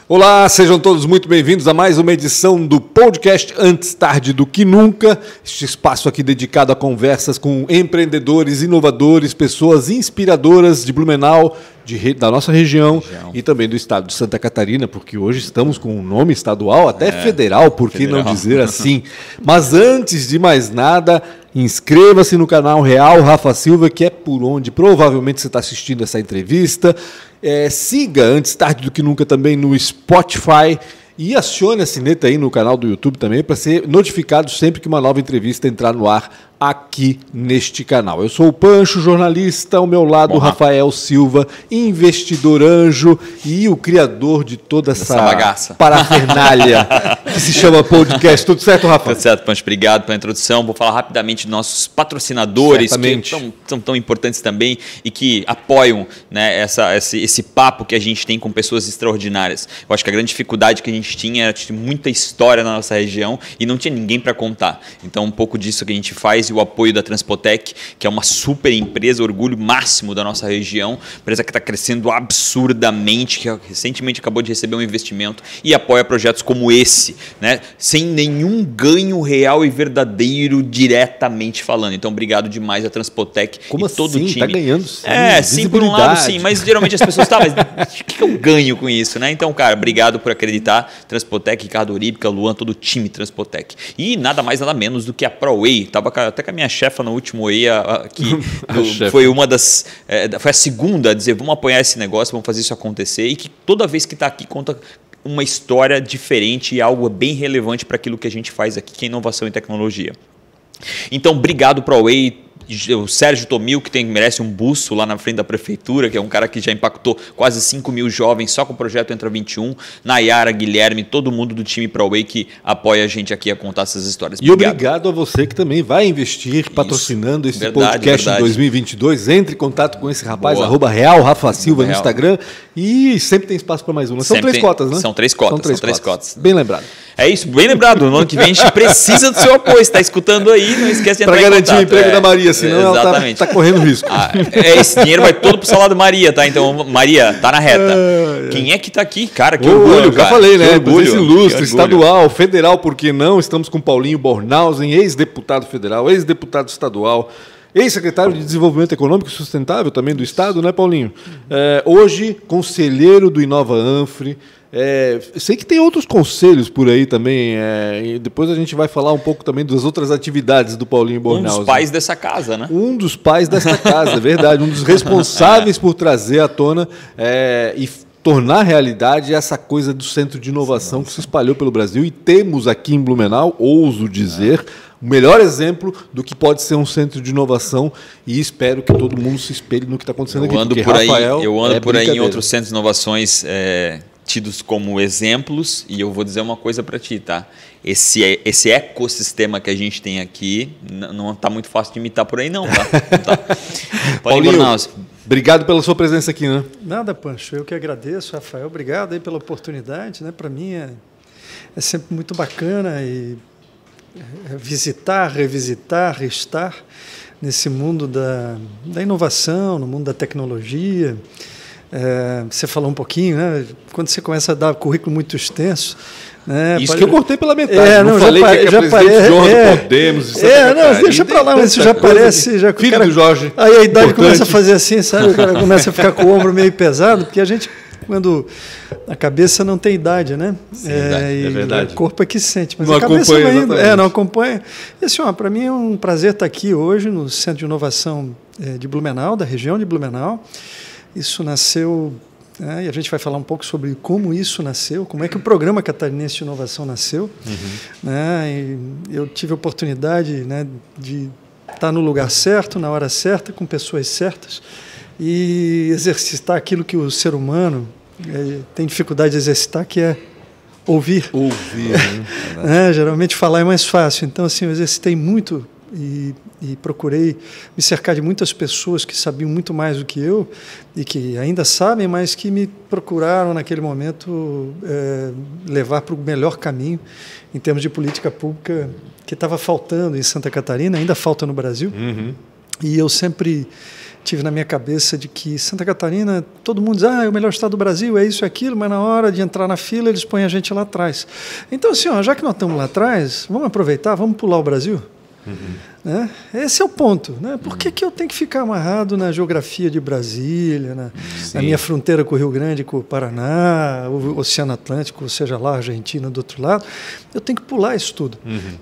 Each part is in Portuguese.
Olá, sejam todos muito bem-vindos a mais uma edição do podcast Antes Tarde do Que Nunca. Este espaço aqui dedicado a conversas com empreendedores, inovadores, pessoas inspiradoras de Blumenau, da nossa região e também do estado de Santa Catarina, porque hoje estamos com um nome estadual, até federal, por que não dizer assim? Mas antes de mais nada, inscreva-se no canal Real Rafa Silva, que é por onde provavelmente você está assistindo essa entrevista. Siga Antes Tarde do Que Nunca também no Spotify e acione a sineta aí no canal do YouTube também para ser notificado sempre que uma nova entrevista entrar no ar aqui neste canal. Eu sou o Pancho, jornalista, ao meu lado o Rafael Silva, investidor anjo e o criador de toda essa bagaça, parafernália que se chama podcast. Tudo certo, Rafa? Tudo certo, Pancho. Obrigado pela introdução. Vou falar rapidamente dos nossos patrocinadores, certamente, que são tão importantes também e que apoiam, né, esse papo que a gente tem com pessoas extraordinárias. Eu acho que a grande dificuldade que a gente tinha era ter muita história na nossa região e não tinha ninguém para contar. Então, um pouco disso que a gente faz e o apoio da Transpotec, que é uma super empresa, orgulho máximo da nossa região, empresa que está crescendo absurdamente, que recentemente acabou de receber um investimento e apoia projetos como esse, né, sem nenhum ganho real e verdadeiro diretamente falando. Então, obrigado demais a Transpotec como e todo assim? o time. Tá ganhando, sim, por um lado sim, mas geralmente as pessoas, mas o que eu ganho com isso, né? Então, cara, obrigado por acreditar. Transpotec, Ricardo Oríbica, Luan, todo o time Transpotec. E nada mais, nada menos do que a ProWay. Tava até com a minha chefa no último Way, que foi uma das... foi a segunda a dizer, vamos apoiar esse negócio, vamos fazer isso acontecer. E que toda vez que está aqui conta uma história diferente e algo bem relevante para aquilo que a gente faz aqui, que é inovação e tecnologia. Então, obrigado, ProWay. O Sérgio Tomil, que merece um busto lá na frente da prefeitura, que é um cara que já impactou quase 5 mil jovens só com o projeto Entra 21, Nayara, Guilherme, todo mundo do time ProWay que apoia a gente aqui a contar essas histórias. E obrigado a você que também vai investir patrocinando esse podcast em 2022. Entre em contato com esse rapaz, @Real Rafa Silva no Instagram, e sempre tem espaço para mais uma. São três cotas, né? São três cotas. Bem lembrado. É isso, bem lembrado. No ano que vem a gente precisa do seu apoio. Você está escutando aí, não esquece de entrar em contato. Para garantir o emprego da Maria, senão ela está correndo risco. Esse dinheiro vai todo para o salário da Maria, tá? Então, Maria, tá na reta. Quem é que está aqui? Cara, que orgulho, cara. Já falei, né? Orgulho, ilustre, estadual, federal, por que não? Estamos com Paulinho Bornhausen, ex-deputado federal, ex-deputado estadual, ex-secretário de Desenvolvimento Econômico e Sustentável também do Estado, né, Paulinho? Hoje, conselheiro do Inova Anfre. Sei que tem outros conselhos por aí também, e depois a gente vai falar um pouco também das outras atividades do Paulinho Bornhausen. Um dos pais dessa casa, né? Um dos pais dessa casa, é verdade. Um dos responsáveis por trazer à tona e tornar realidade essa coisa do centro de inovação que se espalhou pelo Brasil. E temos aqui em Blumenau, ouso dizer, o melhor exemplo do que pode ser um centro de inovação, e espero que todo mundo se espelhe no que está acontecendo aqui. Eu ando por aí em outros centros de inovações tidos como exemplos, e eu vou dizer uma coisa para ti, tá? Esse ecossistema que a gente tem aqui não está muito fácil de imitar por aí não, tá? Não tá. Paulinho, obrigado pela sua presença aqui, né? Nada, Pancho, eu que agradeço, Rafael, obrigado aí pela oportunidade, né? Para mim é sempre muito bacana e visitar, revisitar, estar nesse mundo da inovação, no mundo da tecnologia. Você falou um pouquinho, né? Quando você começa a dar currículo muito extenso, né? Isso que eu cortei pela metade. Não falei que é presidente de honra do Podemos. Deixa pra lá, mas isso já parece. Filho do Jorge. Aí a idade começa a fazer assim, sabe? O cara começa a ficar com o ombro meio pesado, porque a gente, quando a cabeça não tem idade, né? Sim, é verdade. O corpo é que sente, mas não a cabeça acompanha, não acompanha. E assim, para mim é um prazer estar aqui hoje no Centro de Inovação de Blumenau, da região de Blumenau. Isso nasceu, e a gente vai falar um pouco sobre como isso nasceu, como é que o Programa Catarinense de Inovação nasceu. E eu tive a oportunidade, né, de estar no lugar certo, na hora certa, com pessoas certas, e exercitar aquilo que o ser humano tem dificuldade de exercitar, que é ouvir. Né? Geralmente falar é mais fácil. Então, assim, eu exercitei muito e procurei me cercar de muitas pessoas que sabiam muito mais do que eu e que ainda sabem, mas que me procuraram naquele momento levar para o melhor caminho em termos de política pública que estava faltando em Santa Catarina, ainda falta no Brasil. E eu sempre tive na minha cabeça de que Santa Catarina, todo mundo diz, é o melhor estado do Brasil, é isso, é aquilo, mas na hora de entrar na fila, eles põem a gente lá atrás. Então, assim, já que nós estamos lá atrás, vamos aproveitar, vamos pular o Brasil? Né? Esse é o ponto. Né? Por que eu tenho que ficar amarrado na geografia de Brasília, na minha fronteira com o Rio Grande, com o Paraná, o Oceano Atlântico, ou seja lá, a Argentina do outro lado? Eu tenho que pular isso tudo.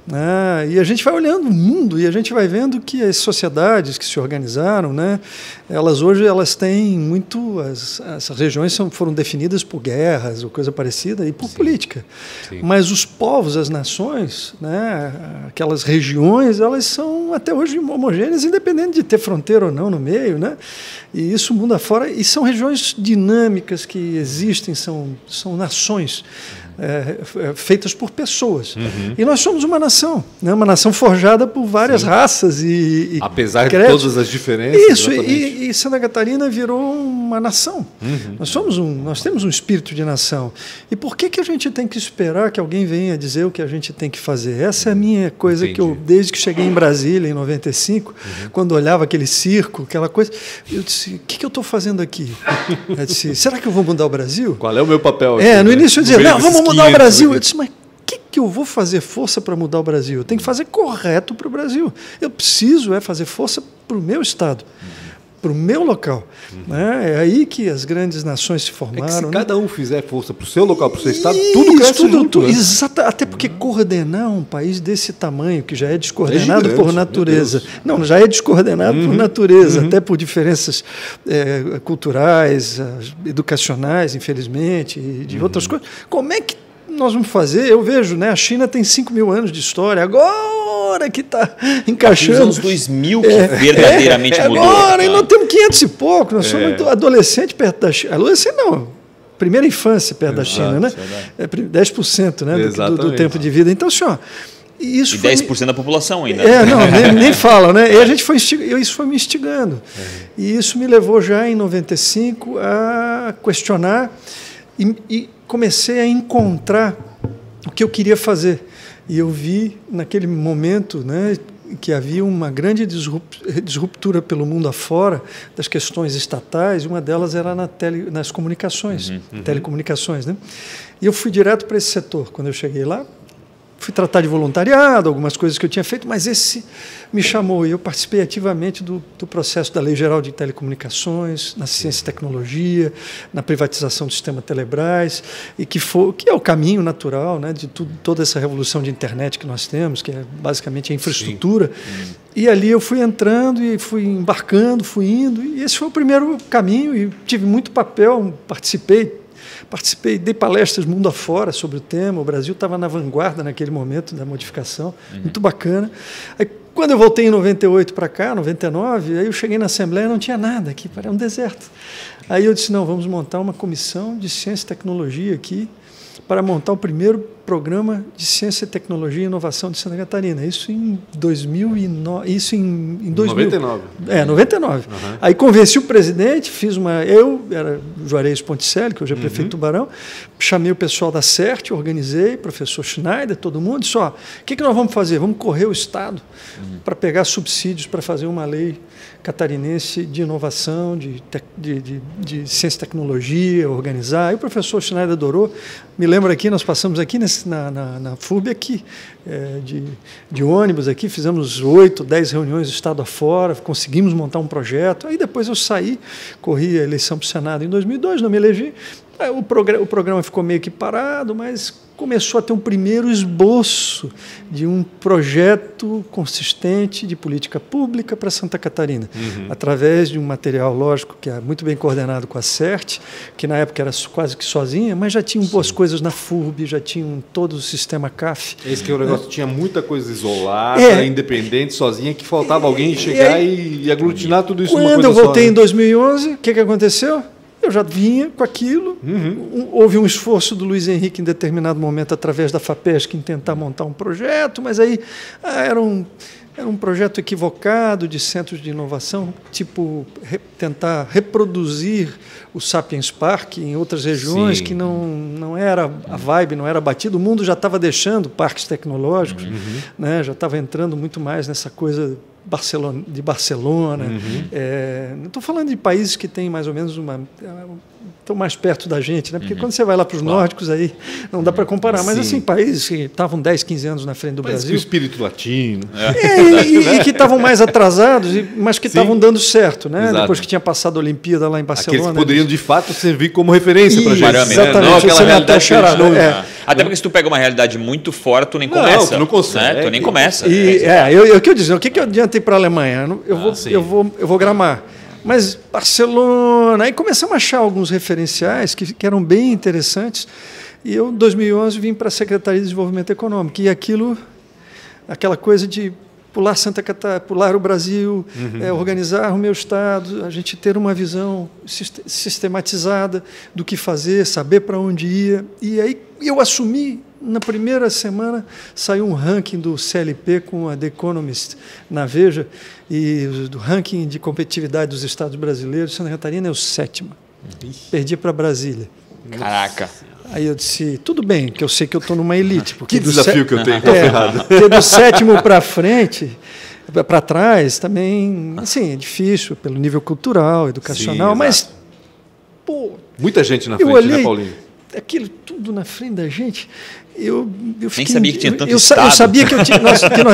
Né? E a gente vai olhando o mundo e a gente vai vendo que as sociedades que se organizaram, né, hoje elas têm muito... Essas regiões foram definidas por guerras ou coisa parecida e por política. Mas os povos, as nações, né, aquelas regiões, elas são até hoje homogêneas, independente de ter fronteira ou não no meio, né? E isso mundo afora, e são regiões dinâmicas que existem, são nações feitas por pessoas. E nós somos uma nação, né? Uma nação forjada por várias raças e apesar de todas as diferenças. Isso, e Santa Catarina virou uma nação. Nós temos um espírito de nação. E por que a gente tem que esperar que alguém venha dizer o que a gente tem que fazer? Essa é a minha coisa que eu, desde que cheguei em Brasília, em 95, quando olhava aquele circo, aquela coisa, eu disse, o que eu estou fazendo aqui? Eu disse, será que eu vou mudar o Brasil? Qual é o meu papel aqui? No início eu dizia, não, vamos mudar o Brasil. Eu disse, mas o que eu vou fazer força para mudar o Brasil? Eu tenho que fazer correto para o Brasil. Eu preciso fazer força para o meu estado, para o meu local. Né? É aí que as grandes nações se formaram. Se cada um fizer força para o seu local, para o seu estado, tudo cresce junto. Exato, até porque coordenar um país desse tamanho, que já é descoordenado por natureza. Não, já é descoordenado por natureza, até por diferenças culturais, educacionais, infelizmente, e de outras coisas. Como é que nós vamos fazer? Eu vejo, né, a China tem 5.000 anos de história, agora que está encaixando. Nos anos 2000 que verdadeiramente mudou. Agora, e nós temos 500 e pouco, nós somos adolescente perto da China. Adolescente não, primeira infância perto da China, né? 10%, né, do tempo de vida. Então, senhor, isso e 10% da população ainda. Nem fala, né? E a gente isso foi me instigando. E isso me levou já em 95 a questionar e comecei a encontrar o que eu queria fazer. E eu vi, naquele momento, né, que havia uma grande disruptura pelo mundo afora das questões estatais, e uma delas era nas comunicações, telecomunicações. Né? E eu fui direto para esse setor. Quando eu cheguei lá, fui tratar de voluntariado, algumas coisas que eu tinha feito, mas esse me chamou e eu participei ativamente do processo da Lei Geral de Telecomunicações, na ciência e tecnologia, na privatização do sistema Telebrás, e que é o caminho natural, né, de toda essa revolução de internet que nós temos, que é basicamente a infraestrutura. E ali eu fui entrando e fui embarcando, fui indo, e esse foi o primeiro caminho, e tive muito papel, participei, dei palestras mundo afora sobre o tema. O Brasil estava na vanguarda naquele momento da modificação, muito bacana. Aí, quando eu voltei em 98 para cá, 99, aí eu cheguei na Assembleia e não tinha nada aqui, era um deserto. Aí eu disse, não, vamos montar uma comissão de ciência e tecnologia aqui para montar o primeiro programa de ciência, tecnologia e inovação de Santa Catarina. Isso em 2009. Isso em 99. 99. Aí convenci o presidente, eu era Juarez Ponticelli, que hoje é prefeito de Tubarão, chamei o pessoal da CERT, organizei, professor Schneider, todo mundo, disse, o que nós vamos fazer? Vamos correr o Estado para pegar subsídios para fazer uma lei catarinense de inovação, de ciência e tecnologia, organizar. Aí o professor Schneider adorou. Me lembro aqui, nós passamos aqui na FURB aqui, de ônibus aqui, fizemos 8, 10 reuniões do estado afora, conseguimos montar um projeto. Aí depois eu saí, corri a eleição para o Senado em 2002, não me elegi. O programa ficou meio que parado, mas começou a ter um primeiro esboço de um projeto consistente de política pública para Santa Catarina, através de um material, lógico, que é muito bem coordenado com a CERT, que na época era quase que sozinha, mas já tinham boas coisas na FURB, já tinham todo o sistema CAF. Esse que é o negócio, tinha muita coisa isolada, independente, sozinha, que faltava alguém chegar e aglutinar tudo isso numa coisa só. Quando eu voltei em 2011, o que aconteceu? Eu já vinha com aquilo, houve um esforço do Luiz Henrique em determinado momento, através da FAPESC, em tentar montar um projeto, mas aí eram era um projeto equivocado de centros de inovação, tipo tentar reproduzir o Sapiens Park em outras regiões. Sim. Que não era a vibe, não era batido. O mundo já estava deixando parques tecnológicos, né? Já estava entrando muito mais nessa coisa de Barcelona. Não estou falando de países que têm mais ou menos estão mais perto da gente, né? Porque quando você vai lá para os nórdicos, aí não dá para comparar. Mas, assim, países que estavam 10, 15 anos na frente do Brasil. Com o espírito latino. E que estavam mais atrasados, mas que estavam dando certo, né? Exato. Depois que tinha passado a Olimpíada lá em Barcelona. Aqueles que poderiam, de fato, servir como referência para a gente. Exatamente. Não aquela realidade Até porque se tu pega uma realidade muito fora, tu nem começa. Tu não consegue. Né? Tu nem começa. O que eu disse, o que eu adiantei para a Alemanha? Eu vou gramar. Mas Barcelona, aí começamos a achar alguns referenciais que eram bem interessantes. E eu, em 2011, vim para a Secretaria de Desenvolvimento Econômico. E aquela coisa de pular Santa Catarina, pular o Brasil, organizar o meu estado, a gente ter uma visão sistematizada do que fazer, saber para onde ia. E aí eu assumi. Na primeira semana saiu um ranking do CLP com a The Economist na Veja, e do ranking de competitividade dos estados brasileiros, Santa Catarina é o 7º. Perdi para Brasília. Caraca. Aí eu disse, tudo bem, que eu sei que eu estou numa elite. Porque que desafio que eu tenho, estou ferrado. Porque do 7º para frente, para trás, também, assim, é difícil pelo nível cultural, educacional, sim, mas, pô... Muita gente na frente, né, Paulinho? Aquilo tudo na frente da gente... Eu fiquei, nem sabia que tinha tanto estado. Eu sabia que nós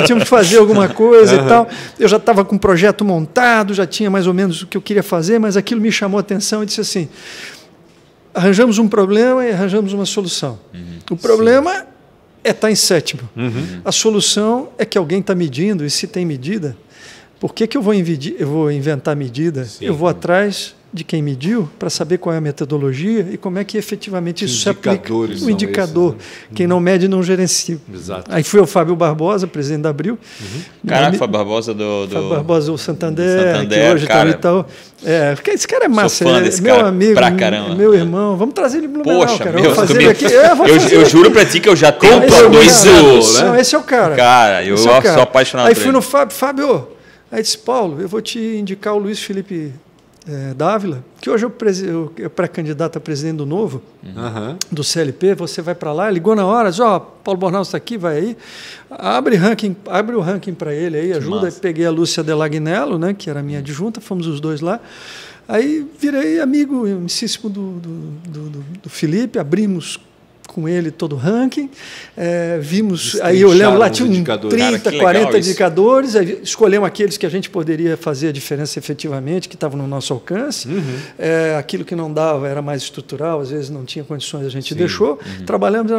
tínhamos que fazer alguma coisa e tal. Eu já estava com o projeto montado, já tinha mais ou menos o que eu queria fazer, mas aquilo me chamou a atenção e disse assim, arranjamos um problema e arranjamos uma solução. O problema é estar em 7º. A solução é que alguém está medindo, e se tem medida, por que eu vou inventar medida? Sim. Eu vou atrás de quem mediu para saber qual é a metodologia e como é que efetivamente isso se aplica. O indicador. Esses, né? Quem não mede não gerencia. Exato. Aí foi o Fábio Barbosa, presidente da Abril. Caraca, Fábio Barbosa Fábio Barbosa, o Santander, que hoje está e tal. Esse cara é massa, meu amigo, meu irmão. Vamos trazer ele para Blumenau, cara. Meu, fazer ele aqui. Eu juro para ti que eu já tenho dois anos. Esse é o cara. Cara, eu sou apaixonado por ele. Aí fui no Fábio, aí disse, Paulo, eu vou te indicar o Luiz Felipe Dávila, que hoje é pré-candidato a presidente do Novo, do CLP. Você vai para lá, ligou na hora, diz, Paulo Bornal está aqui, vai aí, abre o ranking para ele aí, ajuda. Aí peguei a Lúcia Delagnello, né, que era a minha adjunta, fomos os dois lá. Aí virei amigo amicíssimo do Felipe, abrimos com ele todo o ranking, vimos, aí eu lembro, lá tinha 30, 40 indicadores, aí escolhemos aqueles que a gente poderia fazer a diferença efetivamente, que estavam no nosso alcance, aquilo que não dava era mais estrutural, às vezes não tinha condições, a gente deixou, trabalhamos,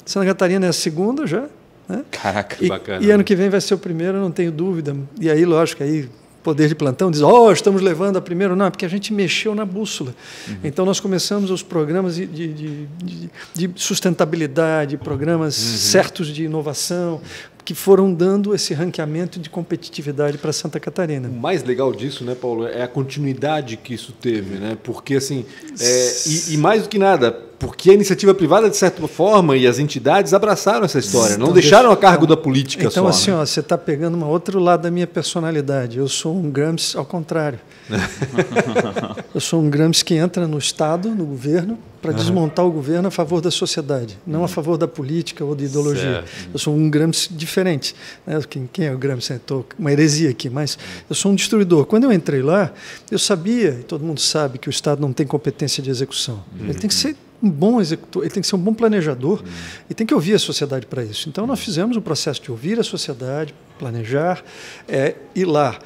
Santa Catarina é a 2ª já, né? Caraca, que bacana. E ano que vem vai ser o 1º, eu não tenho dúvida, e aí, lógico, aí poder de plantão diz, estamos levando a primeiro. Não, porque a gente mexeu na bússola. Então, nós começamos os programas de sustentabilidade, programas certos de inovação, que foram dando esse ranqueamento de competitividade para Santa Catarina. O mais legal disso, né, Paulo, é a continuidade que isso teve, né? Porque, assim, e mais do que nada, porque a iniciativa privada, de certa forma, e as entidades abraçaram essa história, não deixaram a cargo da política só. Então, assim, né? Você está pegando um outro lado da minha personalidade. Eu sou um Gramsci ao contrário. Eu sou um Gramsci que entra no Estado, no governo, para desmontar o governo a favor da sociedade, não a favor da política ou de ideologia. Eu sou um Gramsci diferente. Né? Quem é o Gramsci? Estou uma heresia aqui, mas eu sou um destruidor. Quando eu entrei lá, eu sabia, e todo mundo sabe, que o Estado não tem competência de execução. Ele tem que ser um bom executor, ele tem que ser um bom planejador e tem que ouvir a sociedade para isso. Então, nós fizemos um processo de ouvir a sociedade, planejar, ir lá,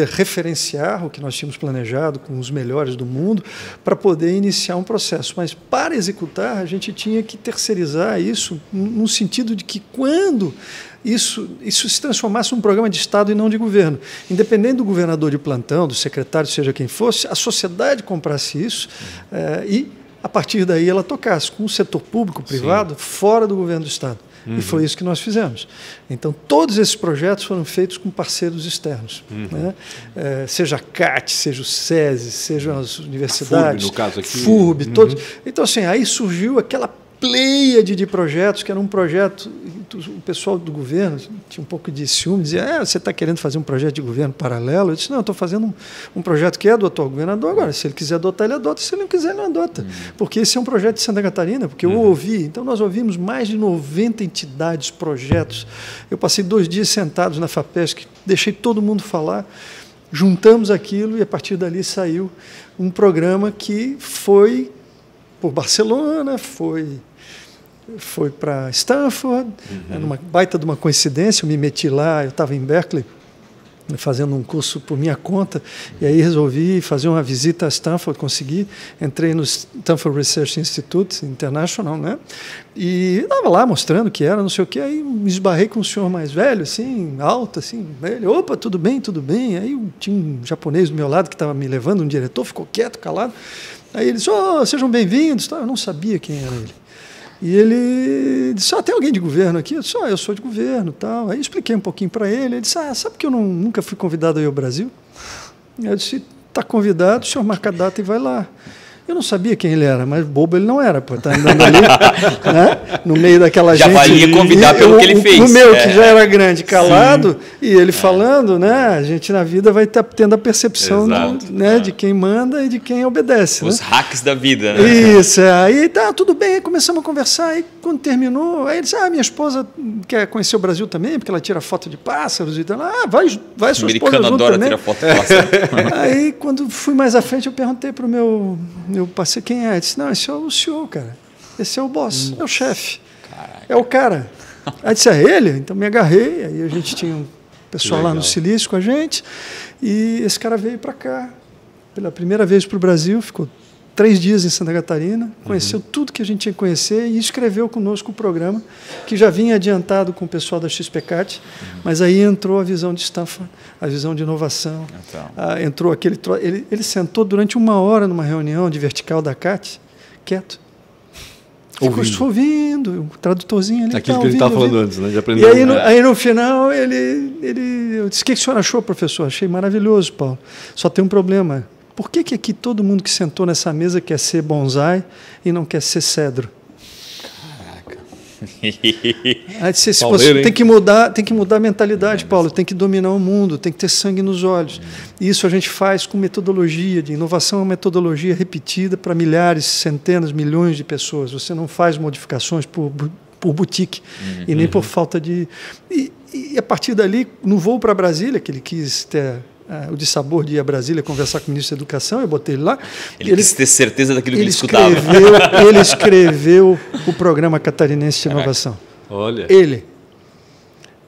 referenciar o que nós tínhamos planejado com os melhores do mundo para poder iniciar um processo. Mas, para executar, a gente tinha que terceirizar isso no sentido de que, quando isso se transformasse num programa de Estado e não de governo. Independente do governador de plantão, do secretário, seja quem fosse, a sociedade comprasse isso e, a partir daí, ela tocasse com o setor público, privado, fora do governo do Estado. E foi isso que nós fizemos. Então, todos esses projetos foram feitos com parceiros externos. Né? Seja a CAT, seja o SESI, sejam as universidades. FURB, no caso aqui. FURB, todos. Então, assim, aí surgiu aquela pleiade de projetos, que era um projeto o pessoal do governo tinha um pouco de ciúme, dizia, você está querendo fazer um projeto de governo paralelo? Eu disse, não, eu estou fazendo um projeto que é do atual governador agora. Se ele quiser adotar, ele adota. Se ele não quiser, ele não adota. Porque esse é um projeto de Santa Catarina, porque eu ouvi. Então, nós ouvimos mais de 90 entidades, projetos. Eu passei 2 dias sentados na FAPESC, deixei todo mundo falar, juntamos aquilo e, a partir dali, saiu um programa que foi por Barcelona, foi para Stanford, numa baita de uma coincidência, eu me meti lá, eu estava em Berkeley, fazendo um curso por minha conta, e aí resolvi fazer uma visita a Stanford, consegui, entrei no Stanford Research Institute International, né? E estava lá mostrando o que era, não sei o que, aí me esbarrei com um senhor mais velho, assim, alto, assim, velho, opa, tudo bem, aí tinha um japonês do meu lado que estava me levando, um diretor, ficou quieto, calado, aí ele disse, sejam bem-vindos, eu não sabia quem era ele. E ele disse, tem alguém de governo aqui? Eu disse, eu sou de governo. Tal. Aí eu expliquei um pouquinho para ele. Ele disse, sabe que eu nunca fui convidado a ir ao Brasil? Eu disse, está convidado, o senhor marca a data e vai lá. Eu não sabia quem ele era, mas bobo ele não era, pô, tá andando ali, né, no meio daquela já gente. Já valia convidar pelo que ele fez. O meu, que já era grande, calado, e ele falando, né, a gente na vida vai tendo a percepção de quem manda e de quem obedece. Os hacks da vida, né? Isso, aí tudo bem, aí começamos a conversar, aí quando terminou, aí ele disse, minha esposa quer conhecer o Brasil também, porque ela tira foto de pássaros e tal. Vai sua esposa junto também. O americano adora tirar foto de pássaros. Aí, quando fui mais à frente, eu perguntei para o meu parceiro, quem é? Ele disse, não, esse é o senhor, cara. Esse é o boss, é o chefe. É o cara. Aí disse, é ele? Então me agarrei, aí a gente tinha um pessoal lá no Silício com a gente, e esse cara veio para cá, pela primeira vez para o Brasil, ficou 3 dias em Santa Catarina, conheceu tudo que a gente tinha que conhecer e escreveu conosco o programa, que já vinha adiantado com o pessoal da XPCAT, mas aí entrou a visão de Stanford, a visão de inovação, entrou aquele... Ele sentou durante 1 hora numa reunião de vertical da CAT, quieto. Ficou ouvindo, o tradutorzinho ali. Aquilo que ele estava falando antes, né? De aprender. E aí, no final, eu disse, o que o senhor achou, professor? Achei maravilhoso, Paulo. Só tem um problema. Por que aqui todo mundo que sentou nessa mesa quer ser bonsai e não quer ser cedro? Caraca. Aí disse, você tem que mudar a mentalidade, Paulo, tem que dominar o mundo, tem que ter sangue nos olhos. E isso a gente faz com metodologia de inovação, é uma metodologia repetida para milhares, centenas, milhões de pessoas. Você não faz modificações por boutique e nem por falta de... E a partir dali, no voo para Brasília, que ele quis ter... o dissabor de ir a Brasília conversar com o ministro da Educação, eu botei ele lá. Ele quis ter certeza daquilo que ele escutava. Ele escreveu o Programa Catarinense de Inovação. Olha. Ele.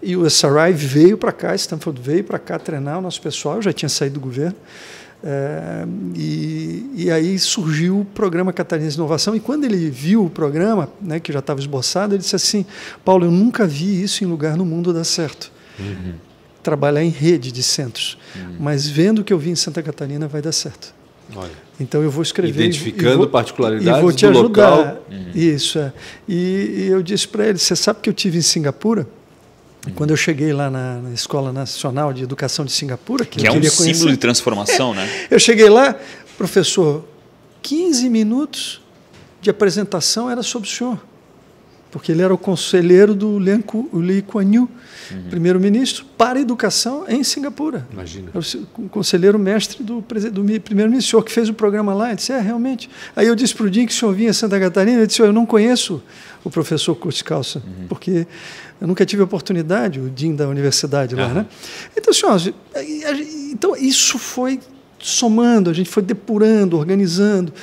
E o SRI veio para cá, Stanford veio para cá treinar o nosso pessoal, eu já tinha saído do governo. E aí surgiu o Programa Catarinense de Inovação, e quando ele viu o programa, né, que já estava esboçado, ele disse assim, Paulo, eu nunca vi isso em lugar no mundo dar certo. Trabalhar em rede de centros, mas vendo o que eu vi em Santa Catarina vai dar certo. Olha. Então eu vou escrever identificando particularidades e vou te do ajudar. Local. Isso é. E eu disse para ele, você sabe que eu tive em Singapura? Quando eu cheguei lá na Escola Nacional de Educação de Singapura, que eu é um queria símbolo de transformação, né? Eu cheguei lá, professor, 15 minutos de apresentação era sobre o senhor, porque ele era o conselheiro do Lee Kuan Yew, primeiro-ministro para a educação em Singapura. Imagina. O conselheiro mestre do primeiro-ministro, o senhor que fez o programa lá. Ele disse, realmente. Aí eu disse para o Dinho que o senhor vinha a Santa Catarina, ele disse, eu não conheço o professor Kurt Carlson, porque eu nunca tive a oportunidade, o Dinho da universidade lá, né? Então, senhor, então isso foi somando, a gente foi depurando, organizando.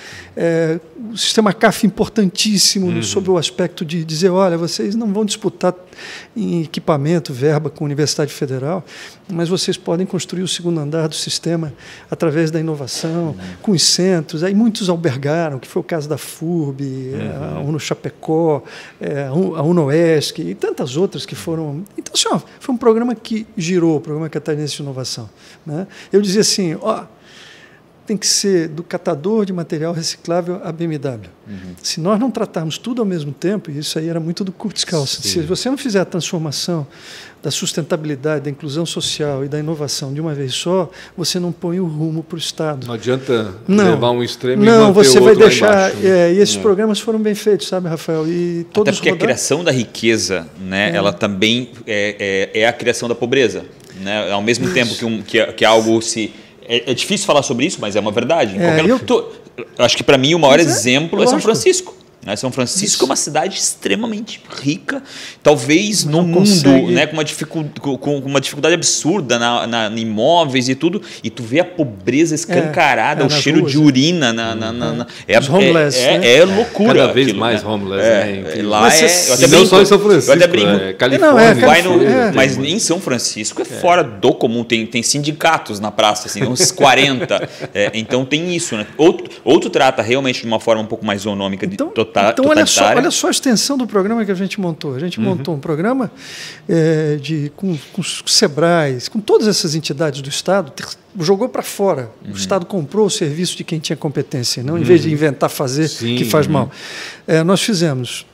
O sistema CAF importantíssimo sobre o aspecto de dizer, olha, vocês não vão disputar em equipamento, verba com a Universidade Federal, mas vocês podem construir o segundo andar do sistema através da inovação, com os centros. Aí muitos albergaram, que foi o caso da FURB, a Uno Chapecó, a UNOESC e tantas outras que foram... Então, senhor, foi um programa que girou, o Programa Catarinense de Inovação, né? Eu dizia assim, tem que ser do catador de material reciclável à BMW. Se nós não tratarmos tudo ao mesmo tempo, e isso aí era muito do Kurzhaus, se você não fizer a transformação da sustentabilidade, da inclusão social e da inovação de uma vez só, você não põe o rumo para o Estado. Não adianta levar um extremo e não, manter você o vai outro deixar. lá embaixo. E esses programas foram bem feitos, sabe, Rafael? E todos até porque a criação da riqueza, né, ela também é a criação da pobreza. Né? Ao mesmo tempo que algo se... É difícil falar sobre isso, mas é uma verdade. Acho que para mim o maior exemplo é São Francisco. São Francisco é uma cidade extremamente rica, talvez no mundo, né, com uma dificuldade absurda em imóveis e tudo, e tu vê a pobreza escancarada, o cheiro de urina os homeless, é loucura. Cada vez mais homeless. Lá não só em São Francisco, Califórnia. Mas em São Francisco é fora do comum, tem sindicatos na praça, assim, uns 40. Então tem isso. Né? Outro trata realmente de uma forma um pouco mais zonômica, Então, olha só a extensão do programa que a gente montou. A gente montou um programa com os Sebrais, com todas essas entidades do Estado, jogou para fora. O Estado comprou o serviço de quem tinha competência, não em vez de inventar fazer que faz mal. Nós fizemos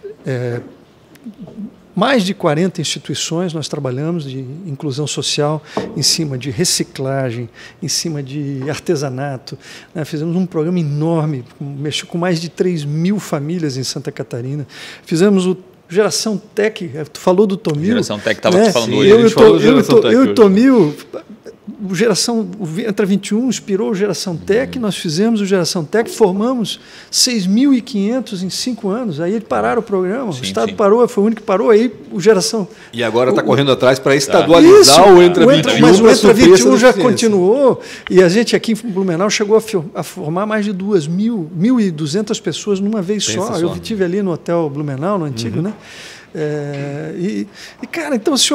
mais de 40 instituições, nós trabalhamos de inclusão social em cima de reciclagem, em cima de artesanato. Né? Fizemos um programa enorme, mexeu com mais de 3.000 famílias em Santa Catarina. Fizemos o Geração Tech, tu falou do Tomil. Geração Tech estava te falando hoje. Eu e o Tomil, o Entra 21 inspirou o Geração Tech, nós fizemos o Geração Tech, formamos 6.500 em 5 anos, aí pararam o programa, o Estado parou, foi o único que parou, aí o Geração... E agora está correndo atrás para estadualizar o Entra 21. Mas o Entra 21 já continuou, e a gente aqui em Blumenau chegou a formar mais de 1.200 pessoas numa vez só. Eu estive ali no Hotel Blumenau, no antigo, né? Cara, então assim,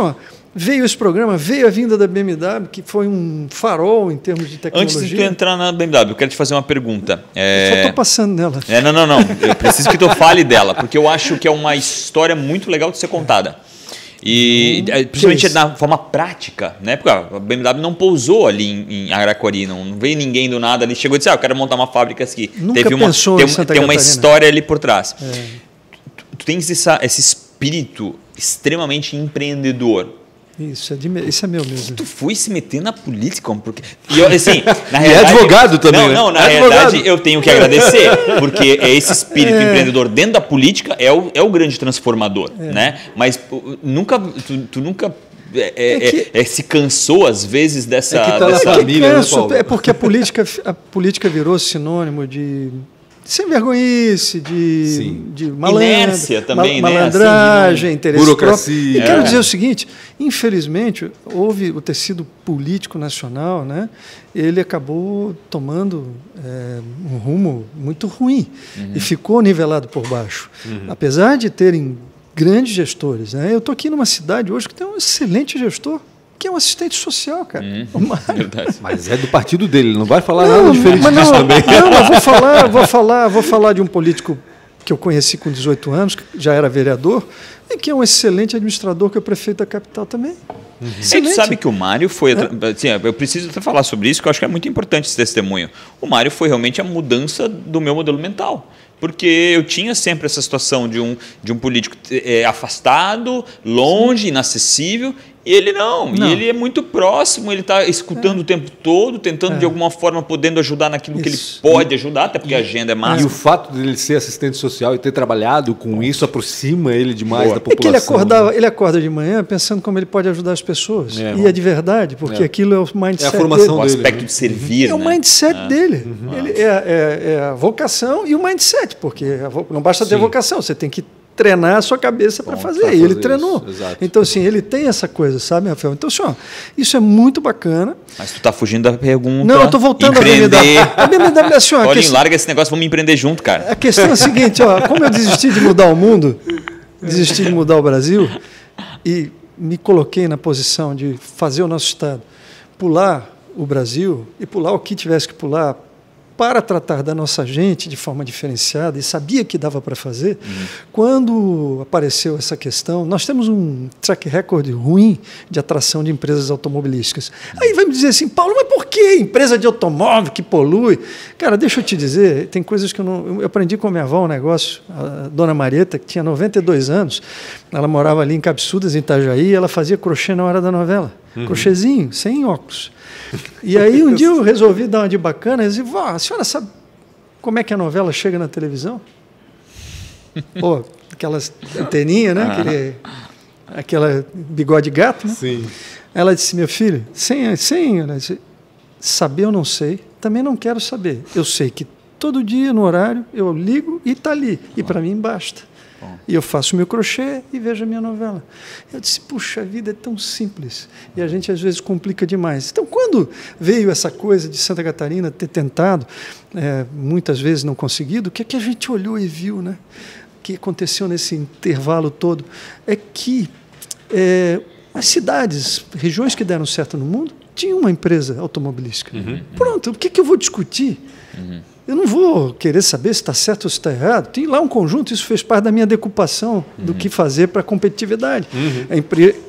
veio esse programa, veio a vinda da BMW, que foi um farol em termos de tecnologia. Antes de tu entrar na BMW, eu quero te fazer uma pergunta. Só estou passando nela. Não. Eu preciso que tu fale dela, porque eu acho que é uma história muito legal de ser contada. E principalmente na forma prática, né? Porque a BMW não pousou ali em Araquari, não veio ninguém do nada ali, chegou e disse, eu quero montar uma fábrica aqui. Nunca pensou em Santa Catarina. Tem uma história ali por trás. Tu tens esse espírito extremamente empreendedor. Isso é meu mesmo. Tu foi se meter na política? Porque, assim, na realidade, e é advogado também. Na realidade, eu tenho que agradecer, porque esse espírito empreendedor dentro da política é o grande transformador. Né? Mas tu nunca se cansou, às vezes, dessa... família, né, Paulo? É porque a política virou sinônimo de... sem vergonhice, de inércia também, malandragem, né? interesse burocracia. próprio. E quero dizer o seguinte, infelizmente, houve o tecido político nacional, né? Ele acabou tomando um rumo muito ruim e ficou nivelado por baixo. Apesar de terem grandes gestores. Né? Eu estou aqui numa cidade hoje que tem um excelente gestor, que é um assistente social, cara. Mas é do partido dele, ele não vai falar nada diferente disso também. Não, mas vou falar de um político que eu conheci com 18 anos, que já era vereador, e que é um excelente administrador, que é o prefeito da capital também. Você sabe que o Mário foi... Assim, eu preciso até falar sobre isso, que eu acho que é muito importante esse testemunho. O Mário foi realmente a mudança do meu modelo mental. Porque eu tinha sempre essa situação de um político afastado, longe, inacessível, e ele não. E ele é muito próximo, ele está escutando o tempo todo, tentando de alguma forma, podendo ajudar naquilo que ele pode ajudar, até porque a agenda é máxima. E o fato de ele ser assistente social e ter trabalhado com isso aproxima ele demais da população. É que ele acorda de manhã pensando como ele pode ajudar as pessoas. E é de verdade, porque aquilo é o mindset dele. É a formação dele. O aspecto de servir. É o mindset dele. É a vocação e o mindset, porque não basta ter vocação, você tem que treinar a sua cabeça para fazer. E ele treinou. Então, assim, ele tem essa coisa, sabe, Rafael? Então, assim, isso é muito bacana. Mas tu está fugindo da pergunta. Não, eu estou voltando à BMW. A BMW, assim, Paulinho, larga esse negócio, vamos empreender junto, cara. A questão é a seguinte, como eu desisti de mudar o mundo, desisti de mudar o Brasil e me coloquei na posição de fazer o nosso Estado pular o Brasil e pular o que tivesse que pular para tratar da nossa gente de forma diferenciada, e sabia que dava para fazer, quando apareceu essa questão, nós temos um track record ruim de atração de empresas automobilísticas. Aí vai me dizer assim, Paulo, mas por que empresa de automóvel que polui? Cara, deixa eu te dizer, tem coisas que eu aprendi com a minha avó um negócio, a dona Marieta, que tinha 92 anos, ela morava ali em Cabeçudas, em Itajaí, ela fazia crochê na hora da novela. Crochêzinho, sem óculos. E aí um dia eu resolvi dar uma de bacana e disse, vó, a senhora sabe como é que a novela chega na televisão? Pô, aquelas anteninhas, né? Aquela bigode gato, né? Sim. Ela disse, meu filho, ela disse, saber eu não sei, também não quero saber. Eu sei que todo dia, no horário, eu ligo e está ali. E para mim basta. E eu faço meu crochê e vejo a minha novela. Eu disse, puxa, a vida é tão simples. E a gente, às vezes, complica demais. Então, quando veio essa coisa de Santa Catarina ter tentado, muitas vezes não conseguido, o que é que a gente olhou e viu, né? O que aconteceu nesse intervalo todo é que as cidades, regiões que deram certo no mundo, tinham uma empresa automobilística. Pronto, o que eu vou discutir? Eu não vou querer saber se está certo ou se está errado. Tem lá um conjunto, isso fez parte da minha decupação do que fazer para a competitividade.